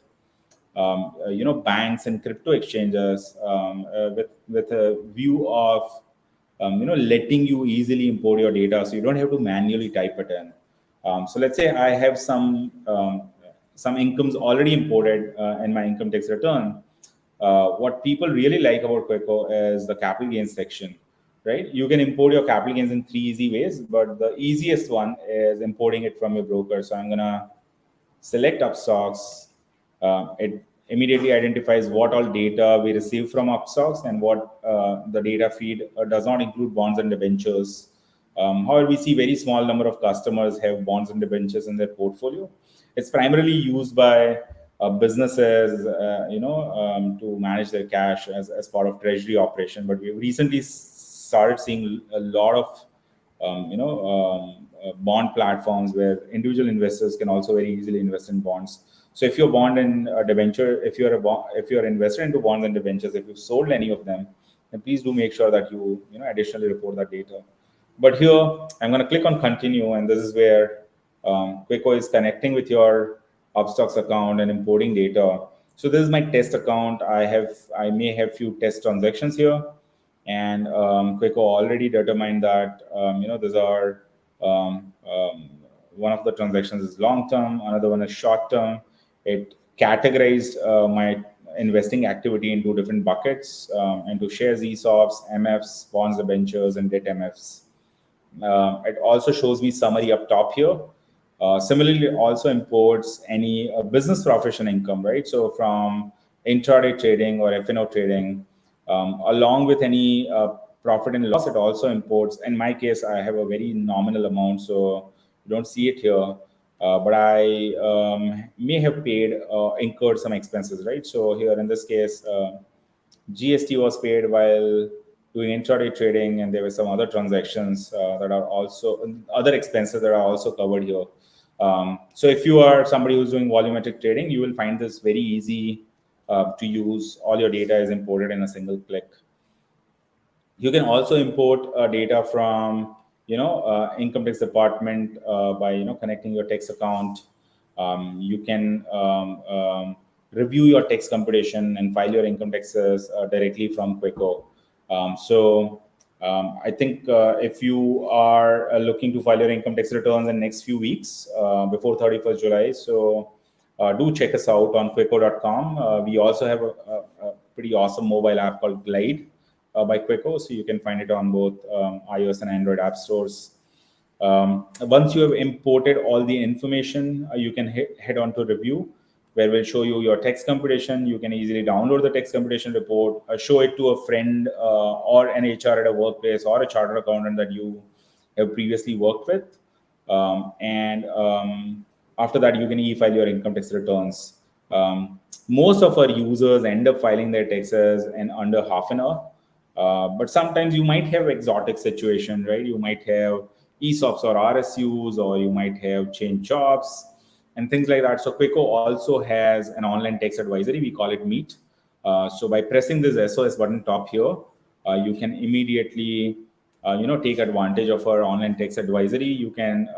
banks and crypto exchanges with a view of letting you easily import your data, so you don't have to manually type it in. So let's say I have some incomes already imported in my income tax return. What people really like about Quicko is the capital gains section, right? You can import your capital gains in three easy ways, but the easiest one is importing it from your broker. So I'm gonna select Upstox. It immediately identifies what all data we receive from Upstox and what the data feed does not include bonds and debentures. However, we see very small number of customers have bonds and debentures in their portfolio. It's primarily used by businesses, to manage their cash as part of treasury operation. But we've recently started seeing a lot of bond platforms where individual investors can also very easily invest in bonds. So if you're bond and debenture, if you're invested into bonds and debentures, if you've sold any of them, then please do make sure that you additionally report that data. But here I'm going to click on continue, and this is where Quicko is connecting with your Upstox account and importing data. So this is my test account. I may have few test transactions here, and Quicko already determined that these are one of the transactions is long term, another one is short term. It categorized my investing activity into different buckets, into shares, ESOPs, MFs, bonds, debentures, and debt MFs. It also shows me summary up top here. Similarly, it also imports any business profession income, right? So from intraday trading or FNO trading, along with any profit and loss, it also imports. In my case, I have a very nominal amount, so you don't see it here. But I may have paid, incurred some expenses, right? So here in this case, GST was paid while doing intraday trading, and there were some other transactions that are also other expenses that are also covered here. So if you are somebody who's doing volumetric trading, you will find this very easy to use. All your data is imported in a single click. You can also import data from income tax department by connecting your tax account. You can review your tax computation and file your income taxes directly from Quicko. I think if you are looking to file your income tax returns in next few weeks before 31st July, so do check us out on quicko.com. We also have a pretty awesome mobile app called Glide by Quicko, so you can find it on both iOS and Android app stores. Once you have imported all the information, you can head on to review, where we'll show you your tax computation. You can easily download the tax computation report, show it to a friend or an HR at a workplace or a chartered accountant that you have previously worked with. And after that, you can e-file your income tax returns. Most of our users end up filing their taxes in under half an hour. But sometimes you might have exotic situation, right? You might have ESOPs or RSUs, or you might have change jobs and things like that. So Quicko also has an online tax advisory. We call it Meet. So by pressing this SOS button top here, you can immediately take advantage of our online tax advisory. You can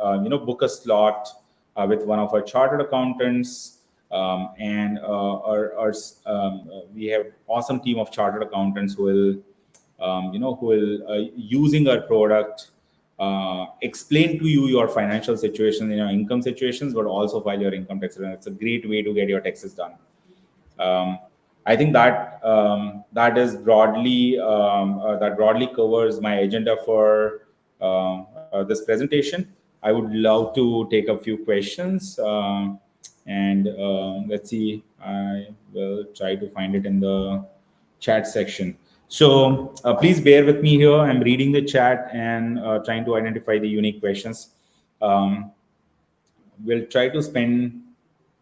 book a slot with one of our chartered accountants. And we have awesome team of chartered accountants who will using our product explain to you your financial situation, your income situations, but also file your income tax return. It's a great way to get your taxes done. I think that is broadly that broadly covers my agenda for this presentation. I would love to take a few questions, and let's see. I will try to find it in the chat section. So please bear with me here. I'm reading the chat and trying to identify the unique questions. We'll try to spend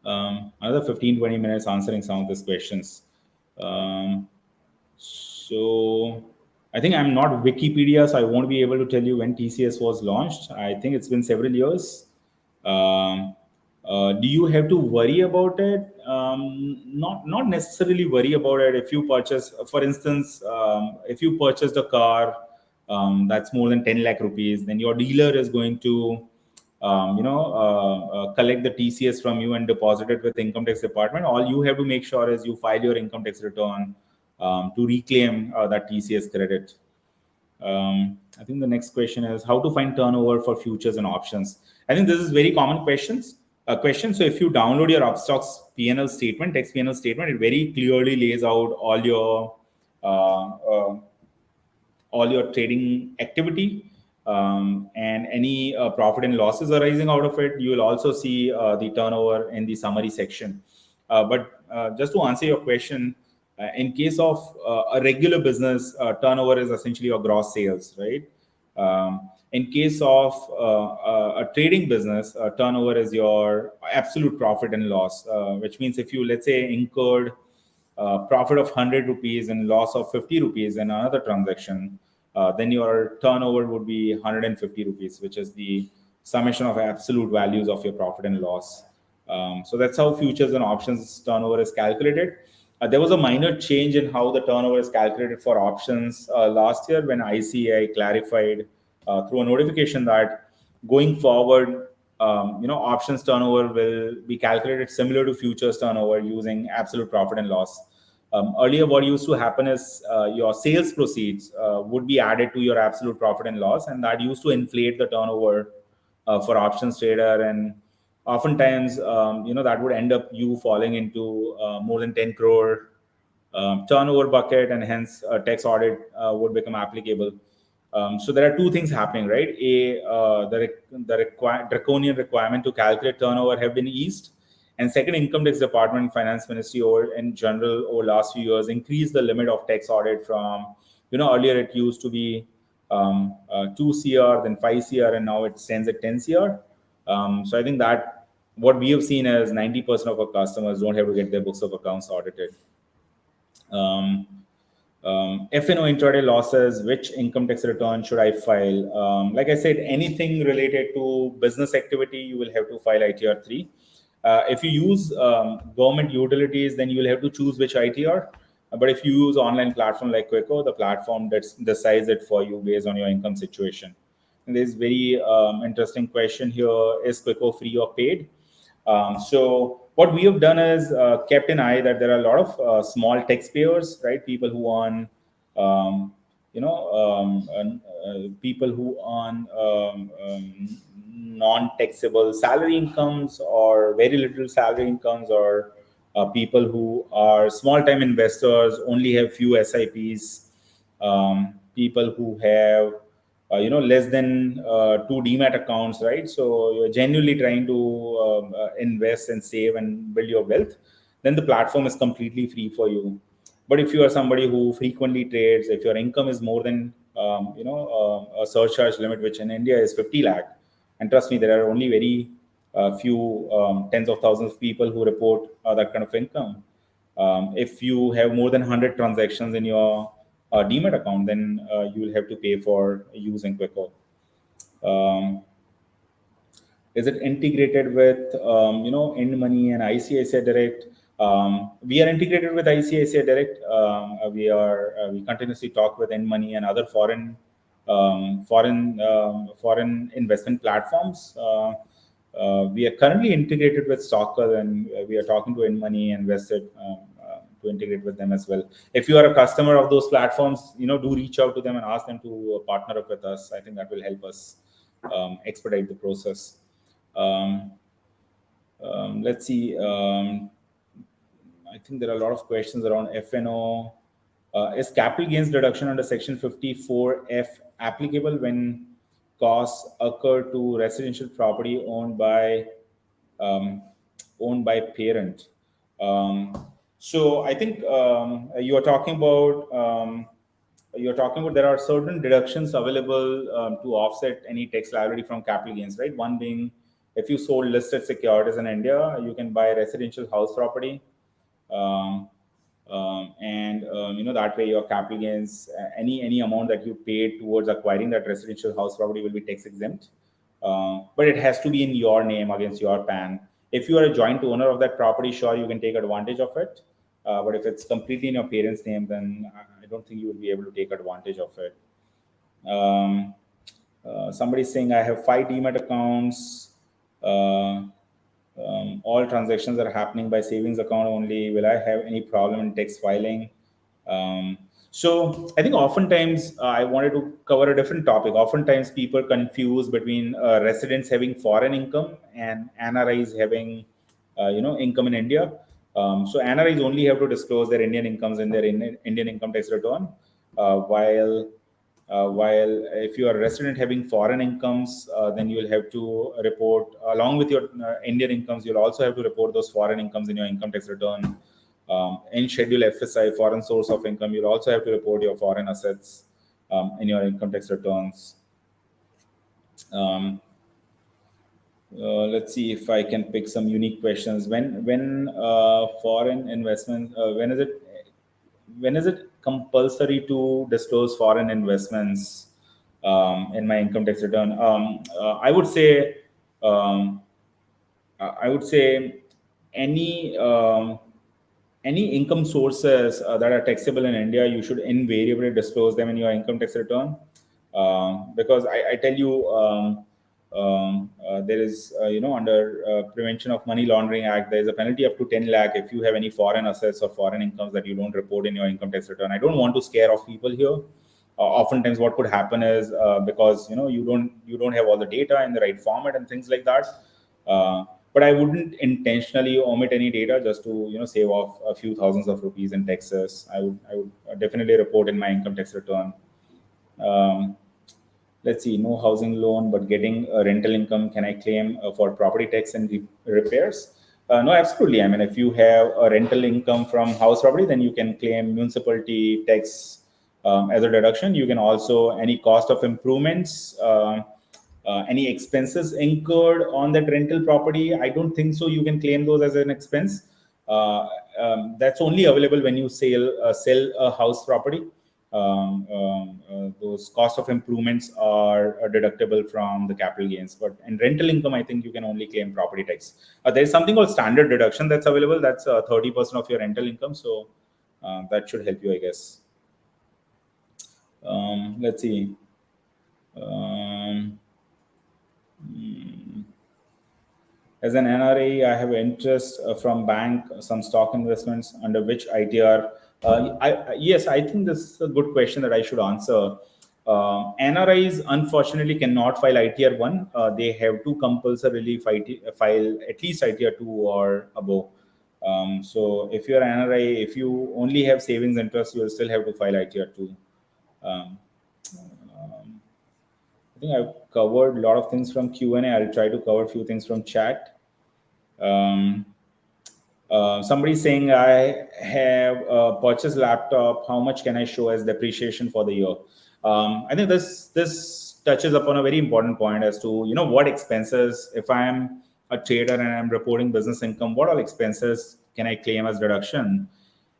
another 15-20 minutes answering some of these questions. So I think I'm not Wikipedia, so I won't be able to tell you when TCS was launched. I think it's been several years. Do you have to worry about it? Not necessarily worry about it. If you purchase, for instance, if you purchased a car that's more than 10 lakh rupees, then your dealer is going to collect the TCS from you and deposit it with income tax department. All you have to make sure is you file your income tax return to reclaim that TCS credit. I think the next question is how to find turnover for futures and options. I think this is very common question. So if you download your Upstox P&L statement, text P&L statement, it very clearly lays out uh, uh, all your trading activity, and any profit and losses arising out of it. You will also see the turnover in the summary section. But just to answer your question, in case of a regular business, turnover is essentially your gross sales, right? In case of a trading business, turnover is your absolute profit and loss, which means if you, let's say, incurred profit of 100 rupees and loss of 50 rupees in another transaction, then your turnover would be 150 rupees, which is the summation of absolute values of your profit and loss. So that's how futures and options turnover is calculated. There was a minor change in how the turnover is calculated for options last year when ICAI clarified through a notification that going forward, options turnover will be calculated similar to futures turnover using absolute profit and loss. Earlier, what used to happen is your sales proceeds would be added to your absolute profit and loss, and that used to inflate the turnover for options trader. And oftentimes, that would end up you falling into more than 10 crore turnover bucket, and hence a tax audit would become applicable. So there are two things happening, right? The draconian requirement to calculate turnover have been eased, and second, income tax department, finance ministry, over in general over last few years increased the limit of tax audit from, earlier it used to be 2 cr, then 5 cr, and now it stands at 10 cr. So I think that what we have seen is 90% of our customers don't have to get their books of accounts audited. um, F&O intraday losses, which income tax return should I file? Like I said, anything related to business activity, you will have to file ITR 3. If you use government utilities, then you will have to choose which ITR. But if you use online platform like Quicko, the platform that decides it for you based on your income situation. And there's very interesting question here: is Quicko free or paid? So what we have done is kept an eye that there are a lot of small taxpayers, right? People who earn, people who earn non-taxable salary incomes or very little salary incomes, or people who are small-time investors, only have few SIPs, people who have less than two demat accounts, right? So you're genuinely trying to invest and save and build your wealth, then the platform is completely free for you. But if you are somebody who frequently trades, if your income is more than a surcharge limit, which in India is 50 lakh, and trust me, there are only very few tens of thousands of people who report that kind of income. If you have more than 100 transactions in your demat account, then you will have to pay for using Quicko. Um, is it integrated with InMoney and ICICI Direct? We are integrated with ICICI Direct. We continuously talk with InMoney and other foreign investment platforms. We are currently integrated with Stockle, and we are talking to InMoney and Vested to integrate with them as well. If you are a customer of those platforms, do reach out to them and ask them to partner up with us. I think that will help us expedite the process. Um, let's see. I think there are a lot of questions around FNO. Is capital gains deduction under Section 54F applicable when costs occur to residential property um, owned by parent? So I think you're talking about there are certain deductions available to offset any tax liability from capital gains, right? One being, if you sold listed securities in India, you can buy residential house property, um, and that way your capital gains, any amount that you paid towards acquiring that residential house property will be tax exempt. But it has to be in your name against your PAN. If you are a joint owner of that property, sure, you can take advantage of it. But if it's completely in your parents' name, then I don't think you will be able to take advantage of it. Um, Somebody's saying I have 5 demat accounts. Uh, all transactions are happening by savings account only. Will I have any problem in tax filing? Um, So I think oftentimes I wanted to cover a different topic. Oftentimes people confuse between residents having foreign income and NRIs having, income in India. So NRIs only have to disclose their Indian incomes in their Indian income tax return, while if you are a resident having foreign incomes, then you will have to report along with your Indian incomes. You'll also have to report those foreign incomes in your income tax return. In Schedule FSI, foreign source of income, you'll also have to report your foreign assets in your income tax returns. Um, let's see if I can pick some unique questions. When foreign investment, when is it compulsory to disclose foreign investments in my income tax return? Um, I would say any any income sources that are taxable in India, you should invariably disclose them in your income tax return. Because I tell you, there is, under Prevention of Money Laundering Act, there is a penalty up to 10 lakh if you have any foreign assets or foreign incomes that you don't report in your income tax return. I don't want to scare off people here. Oftentimes what could happen is, because you don't have all the data in the right format and things like that. But I wouldn't intentionally omit any data just to save off a few thousands of rupees in taxes. I would definitely report in my income tax return. um, let's see, no housing loan but getting a rental income, can I claim for property tax and repairs? No, absolutely. I mean, if you have a rental income from house property, then you can claim municipality tax as a deduction. You can also any cost of improvements, any expenses incurred on that rental property. I don't think so you can claim those as an expense. That's only available when you sell a house property. Those cost of improvements are deductible from the capital gains. But in rental income, I think you can only claim property tax. There's something called standard deduction that's available. That's 30% of your rental income. So that should help you, I guess. Let's see. Um, As an NRA, I have interest from bank, some stock investments under which ITR. Yes, I think this is a good question that I should answer. NRIs unfortunately cannot file ITR 1. They have to compulsorily file at least ITR 2 or above. So if you're an NRI, if you only have savings interest, you'll still have to file ITR 2. Um, I think I've covered a lot of things from Q&A. I'll try to cover a few things from chat. Um, Somebody saying, I have purchased laptop. How much can I show as depreciation for the year? I think this touches upon a very important point as to what expenses, if I'm a trader and I'm reporting business income, what all expenses can I claim as deduction?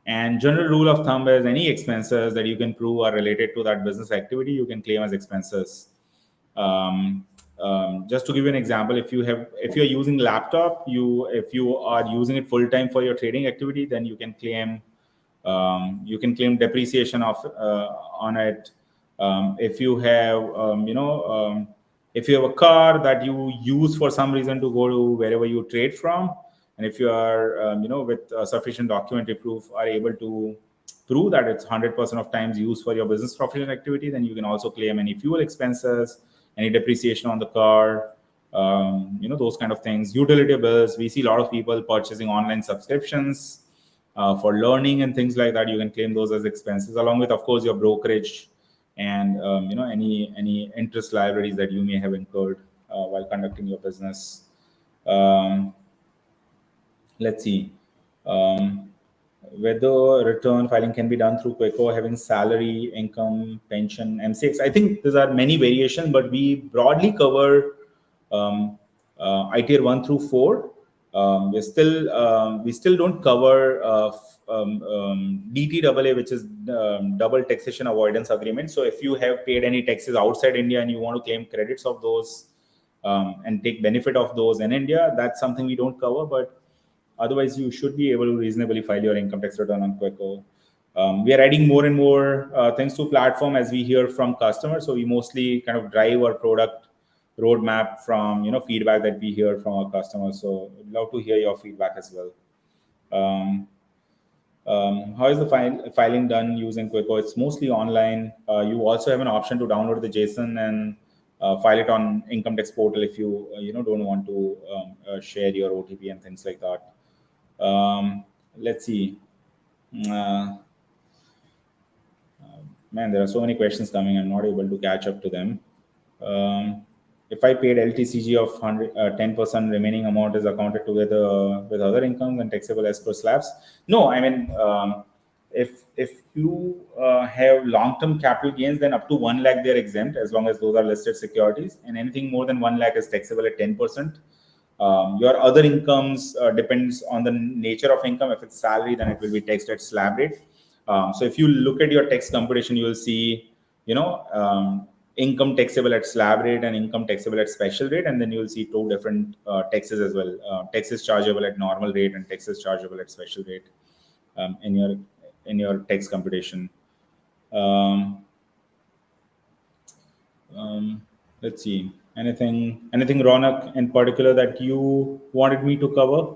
And general rule of thumb is any expenses that you can prove are related to that business activity, you can claim as expenses. um, just to give you an example, if you're using laptop, if you are using it full time for your trading activity, then you can claim depreciation of on it. If you have if you have a car that you use for some reason to go to wherever you trade from, and if you are with sufficient documentary proof are able to prove that it's 100% of times used for your business professional activity, then you can also claim any fuel expenses, any depreciation on the car, those kind of things. Utility bills, we see a lot of people purchasing online subscriptions for learning and things like that. You can claim those as expenses, along with, of course, your brokerage and any interest liabilities that you may have incurred while conducting your business. Um, let's see. Um, Whether return filing can be done through Quicko, having salary, income, pension, M6. I think there are many variations, but we broadly cover ITR 1 through 4. We still don't cover DTAA, which is double taxation avoidance agreement. So if you have paid any taxes outside India and you want to claim credits of those and take benefit of those in India, that's something we don't cover. But otherwise, you should be able to reasonably file your income tax return on Quicko. We are adding more and more things to platform as we hear from customers. So we mostly kind of drive our product roadmap from feedback that we hear from our customers. So I'd love to hear your feedback as well. Um, How is the filing done using Quicko? It's mostly online. You also have an option to download the JSON and file it on income tax portal if you don't want to share your OTP and things like that. Let's see. Uh, Man, there are so many questions coming. I'm not able to catch up to them. Um, if I paid LTCG of 10%, remaining amount is accounted together with other incomes and taxable as per slabs. No, I mean, if you have long-term capital gains, then up to 1 lakh they're exempt as long as those are listed securities, and anything more than 1 lakh is taxable at 10%. Your other incomes depends on the nature of income. If it's salary, then it will be taxed at slab rate. So if you look at your tax computation, you will see, income taxable at slab rate and income taxable at special rate, and then you will see two different taxes as well. Taxes chargeable at normal rate and taxes chargeable at special rate in your tax computation. Um, um, let's see. Anything, Ronak, in particular that you wanted me to cover?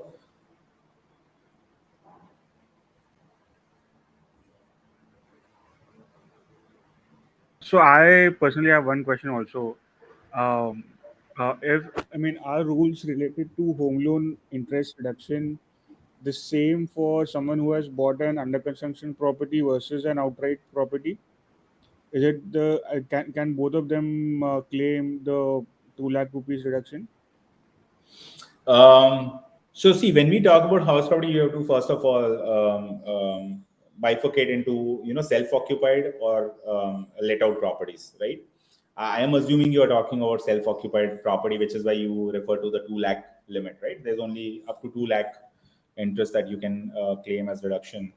So I personally have one question also. Um, if I mean, are rules related to home loan interest reduction the same for someone who has bought an under construction property versus an outright property? Is it the can both of them claim the 2 lakh rupees reduction? So see, when we talk about house property, you have to first of all bifurcate into self-occupied or let out properties, right? I am assuming you are talking about self-occupied property, which is why you refer to the 2 lakh limit, right? There's only up to 2 lakh interest that you can claim as reduction.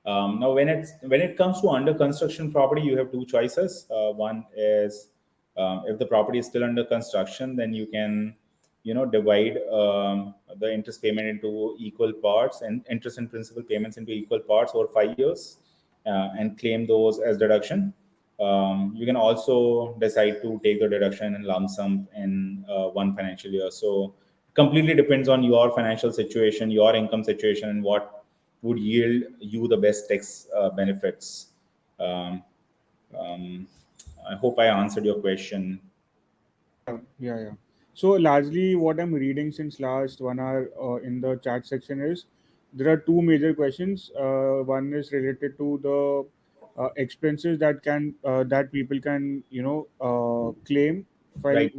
Now, when it comes to under construction property, you have two choices. One is if the property is still under construction, then you can divide the interest payment into equal parts and interest and principal payments into equal parts over 5 years and claim those as deduction. You can also decide to take the deduction in lump sum in one financial year. So completely depends on your financial situation, your income situation, and what would yield you the best tax benefits. Um, um, I hope I answered your question. Yeah, yeah, yeah. So largely, what I'm reading since last 1 hour in the chat section is there are two major questions. One is related to the expenses that people can claim file Right.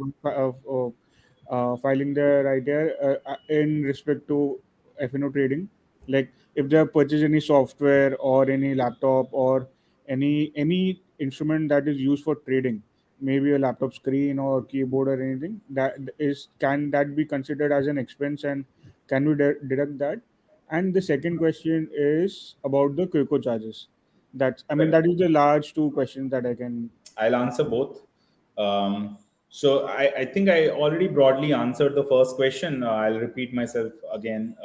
filing their ITR in respect to FNO trading. Like if they have purchased any software or any laptop or any instrument that is used for trading, maybe a laptop screen or keyboard or anything, that is can that be considered as an expense, and can we deduct that? And the second question is about the Quicko charges. That's I mean Well, that is the large two questions that I can. I'll answer both. So I think I already broadly answered the first question. I'll repeat myself again.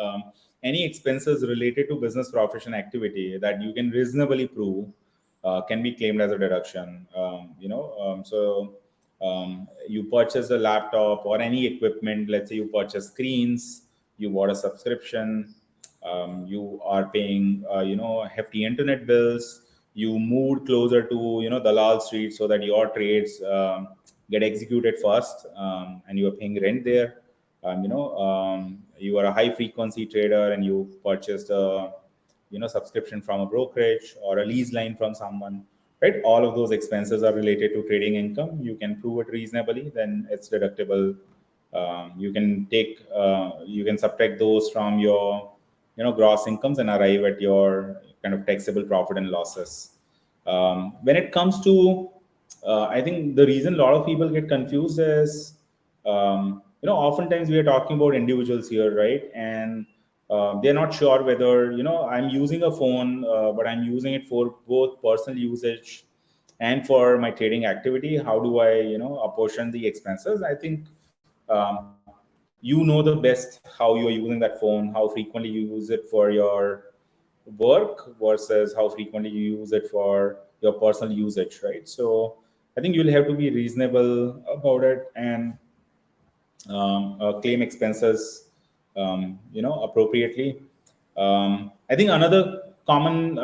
Any expenses related to business profession activity that you can reasonably prove can be claimed as a deduction. You purchase a laptop or any equipment. Let's say you purchase screens, you bought a subscription, you are paying hefty internet bills, you moved closer to Dalal Street so that your trades get executed first, and you are paying rent there. You are a high frequency trader and you purchased a subscription from a brokerage or a lease line from someone, right? All of those expenses are related to trading income. You can prove it reasonably, then it's deductible. You can subtract those from your gross incomes and arrive at your kind of taxable profit and losses. When it comes to I think the reason a lot of people get confused is oftentimes we are talking about individuals here, right? And they're not sure whether I'm using a phone, but I'm using it for both personal usage and for my trading activity. How do I apportion the expenses? I think you know the best how you are using that phone, how frequently you use it for your work versus how frequently you use it for your personal usage, right? So I think you'll have to be reasonable about it and claim expenses appropriately. I think another common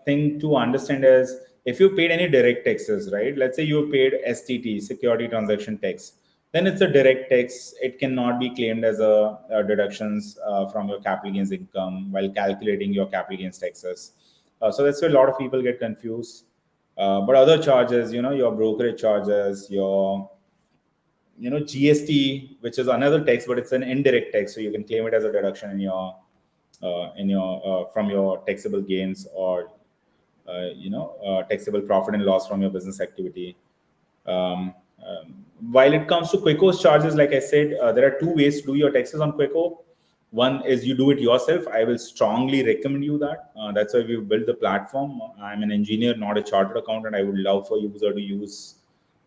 thing to understand is if you paid any direct taxes, right? Let's say you paid STT, security transaction tax, then it's a direct tax. It cannot be claimed as a deductions from your capital gains income while calculating your capital gains taxes. So that's where a lot of people get confused. But other charges, your brokerage charges, your GST, which is another tax, but it's an indirect tax, so you can claim it as a deduction from your taxable gains or taxable profit and loss from your business activity. While it comes to Quicko's charges, like I said, there are two ways to do your taxes on Quicko. One is you do it yourself. I will strongly recommend you that. That's why we've built the platform. I'm an engineer, not a chartered accountant. I would love for user to use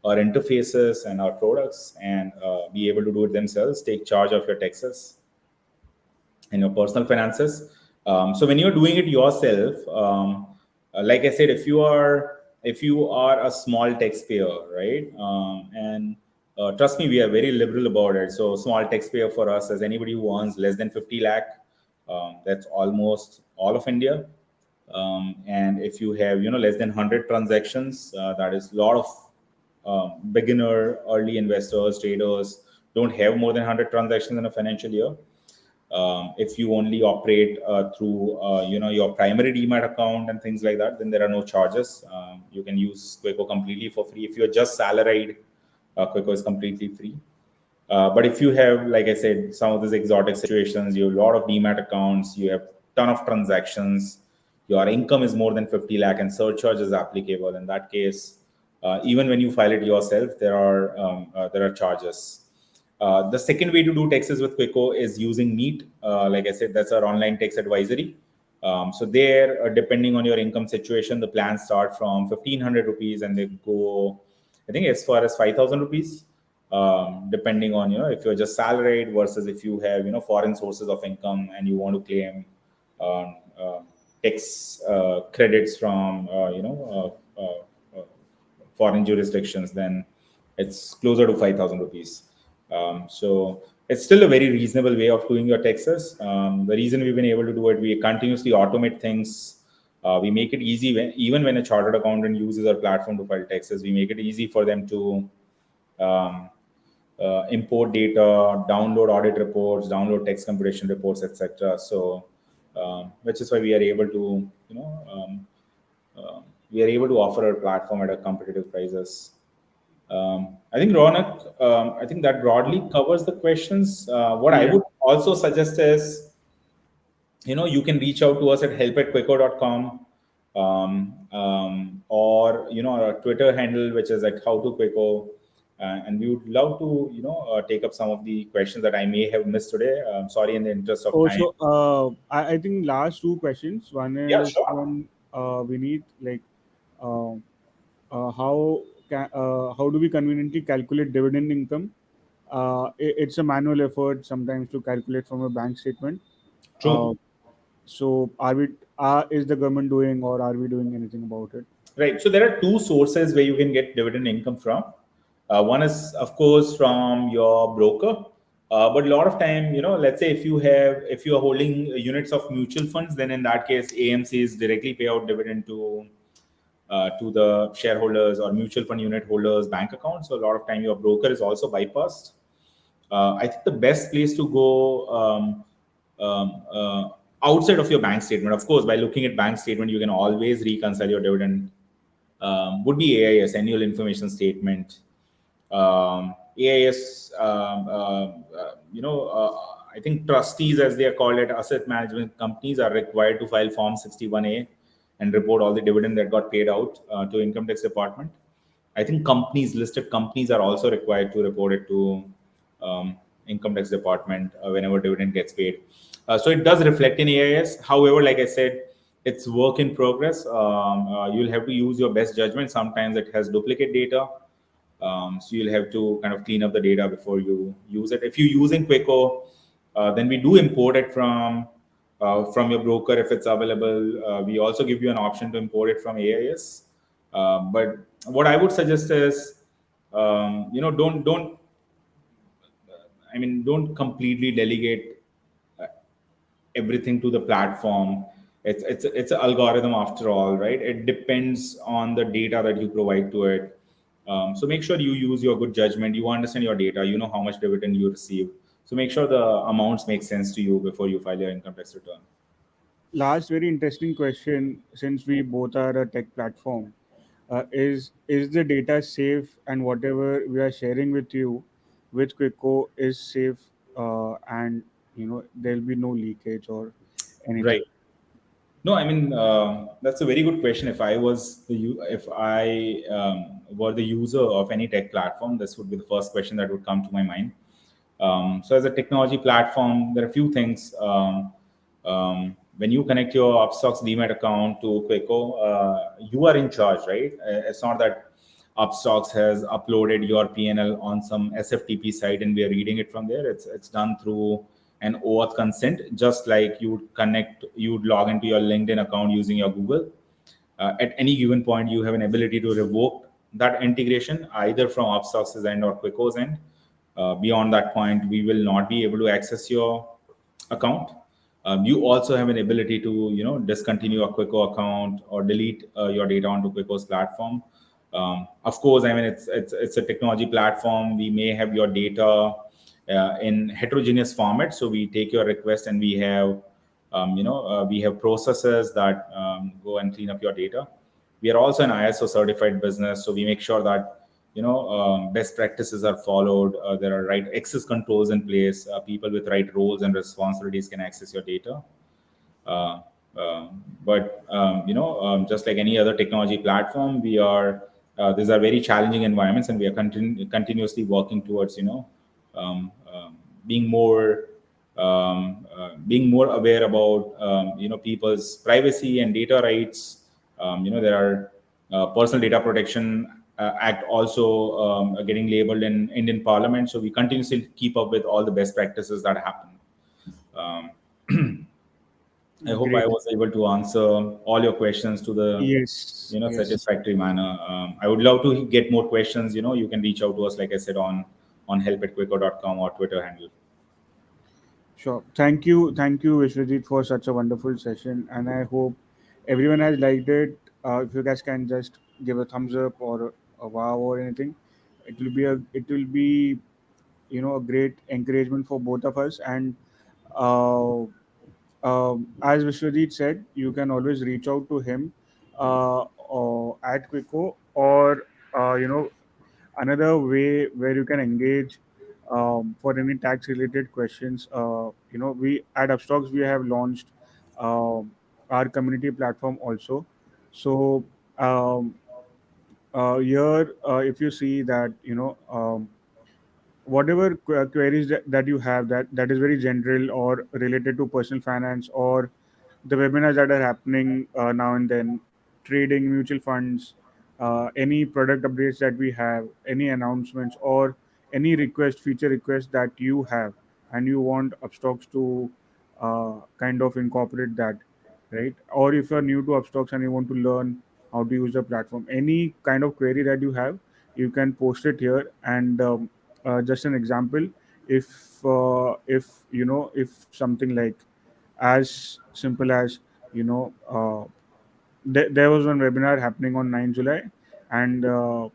our interfaces and our products and be able to do it themselves, take charge of your taxes and your personal finances. So when you're doing it yourself, like I said, if you are a small taxpayer, right, and trust me, we are very liberal about it. So small taxpayer for us is anybody who earns less than 50 lakh. That's almost all of India. And if you have less than 100 transactions, that is a lot of beginner, early investors, traders don't have more than 100 transactions in a financial year. If you only operate through your primary demat account and things like that, then there are no charges. You can use Quicko completely for free. If you're just salaried, Quicko is completely free. But if you have, like I said, some of these exotic situations, you have a lot of demat accounts, you have ton of transactions, your income is more than 50 lakh and surcharge is applicable. In that case, even when you file it yourself, there are charges. The second way to do taxes with Quicko is using Meet. Like I said, that's our online tax advisory. So there, depending on your income situation, the plans start from 1,500 rupees and they go, I think, as far as 5,000 rupees, depending on if you're just salaried versus if you have foreign sources of income and you want to claim tax credits from foreign jurisdictions, then it's closer to 5,000 rupees. So it's still a very reasonable way of doing your taxes. The reason we've been able to do it, we continuously automate things. We make it easy even when a chartered accountant uses our platform to file taxes, we make it easy for them to um, import data, download audit reports, download tax computation reports, etc. So, which is why we are able to, we are able to offer our platform at a competitive prices. I think Ronak, I think that broadly covers the questions. What I Yeah. would also suggest is, you can reach out to us at help@quicko.com, or our Twitter handle, which is at howtoquicko. And we would love to take up some of the questions that I may have missed today. Sorry, in the interest of time. Also, I think last two questions. One Yeah, is sure. on we need like uh, how do we conveniently calculate dividend income? It's a manual effort sometimes to calculate from a bank statement. Uh, True. so is the government doing or are we doing anything about it? Right. So there are two sources where you can get dividend income from. One is, of course, from your broker. But a lot of time, let's say if you are holding units of mutual funds, then in that case, AMCs directly pay out dividend to the shareholders or mutual fund unit holders' bank accounts. So a lot of time, your broker is also bypassed. I think the best place to go um, uh, outside of your bank statement, of course, by looking at bank statement, you can always reconcile your dividend. Would be AIS, annual information statement. AIS, I think trustees, as they are called at asset management companies, are required to file Form 61A and report all the dividend that got paid out to income tax department. I think listed companies are also required to report it to um, income tax department whenever dividend gets paid. So it does reflect in AIS. However, like I said, it's work in progress. You'll have to use your best judgment. Sometimes it has duplicate data, so you'll have to kind of clean up the data before you use it. If you're using Quicko, then we do import it from your broker if it's available. We also give you an option to import it from AIS. But what I would suggest is, don't don't completely delegate uh, everything to the platform. It's an algorithm after all, right? It depends on the data that you provide to it. So make sure you use your good judgment. You understand your data. You know how much dividend you receive. So make sure the amounts make sense to you before you file your income tax return. Last very interesting question, since we both are a tech platform, is the data safe, and whatever we are sharing with you with Quicko is safe, and there'll be no leakage or anything. Right. No, I mean that's a very good question. If I was if I were the user of any tech platform, this would be the first question that would come to my mind. So, as a technology platform, there are a few things. When you connect your Upstox Demat account to Quicko, you are in charge, right? It's not that Upstox has uploaded your PNL on some SFTP site and we are reading it from there. It's done through an OAuth consent, just like you would log into your LinkedIn account using your Google. At any given point, you have an ability to revoke that integration either from Upstox's end or Quicko's end. Beyond that point, we will not be able to access your account. You also have an ability to discontinue a Quicko account or delete your data onto Quicko's platform. Of course, I mean it's a technology platform. We may have your data in heterogeneous format, so we take your request and we have processes that go and clean up your data. We are also an ISO certified business, so we make sure that best practices are followed. There are right access controls in place. People with right roles and responsibilities can access your data. Uh, but just like any other technology platform, we are these are very challenging environments, and we are continuously working towards being more being more aware about people's privacy and data rights. There are personal data protection act also getting labeled in Indian Parliament, so we continuously keep up with all the best practices that happen. Um, I hope I Great. was able to answer all your questions to the Yes, yes. satisfactory manner. I would love to get more questions. You can reach out to us, like I said, on help@quicko.com or Twitter handle. Sure. Thank you, Vishwajit, for such a wonderful session, and I hope everyone has liked it. If you guys can just give a thumbs up or a wow or anything, it will be a great encouragement for both of us. And uh, as Vishwajit said, you can always reach out to him at Quicko, or another way where you can engage for any tax related questions. We at Upstox we have launched um, our community platform also. So um, here, if you see that whatever queries that you have, that is very general or related to personal finance, or the webinars that are happening now and then, trading, mutual funds, any product updates that we have, any announcements, or any feature request that you have, and you want Upstocks to kind of incorporate that, right? Or if you're new to Upstocks and you want to learn how to use the platform, any kind of query that you have, you can post it here. And just an example, if something like as simple as there was one webinar happening on 9 July, and the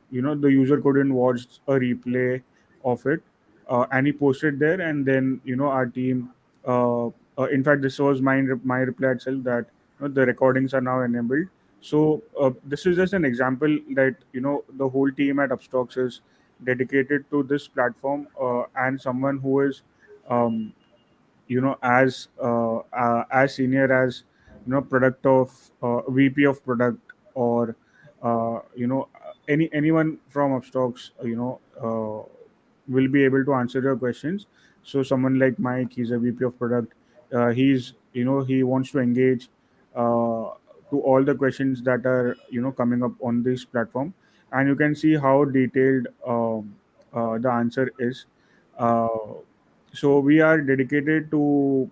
user couldn't watch a replay of it, and he posted there, and then our team, in fact, this was my reply itself, that the recordings are now enabled. So this is just an example that the whole team at Upstox is dedicated to this platform, and someone who is um, as senior as product of VP of product, or anyone from Upstocks will be able to answer your questions. So someone like Mike, he's a VP of product. He wants to engage to all the questions that are coming up on this platform, and you can see how detailed the answer is. uh, so we are dedicated to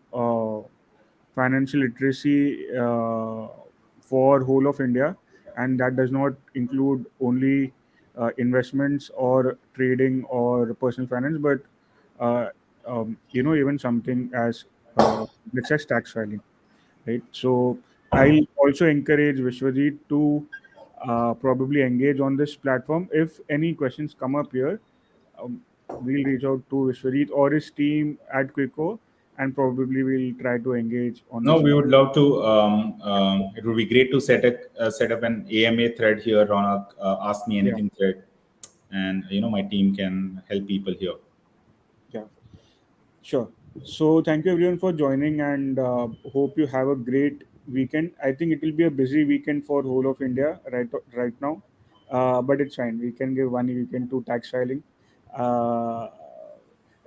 financial literacy for whole of India, and that does not include only investments or trading or personal finance, but uh, even something as let's say tax filing, right? So I'll also encourage Vishwajit to probably engage on this platform. If any questions come up here, we'll reach out to Vishwajit or his team at Quicko, and probably we'll try to engage on No, this we matter. would love to. It would be great to set up an AMA thread here, Ronak. Ask me Yeah, anything thread, and my team can help people here. yeah, sure. So thank you everyone for joining, and hope you have a great weekend. I think it will be a busy weekend for whole of India right now, but it's fine. We can give one weekend to tax filing. Uh,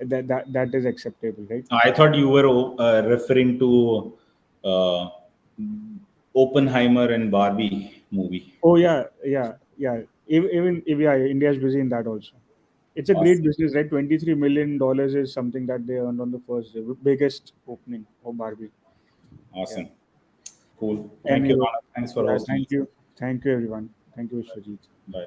that is acceptable, right? I thought you were referring to uh, Oppenheimer and Barbie movie. Oh yeah, yeah, yeah. Even if yeah, India is busy in that also. It's a great Awesome, business, right? $23 million is something that they earned on the first day, biggest opening of Barbie. Yeah. awesome, cool. Thank you, Anyway, Ronak. Thanks for yeah. hosting us. Thank you, everyone. Thank you, Vishwajit. Bye.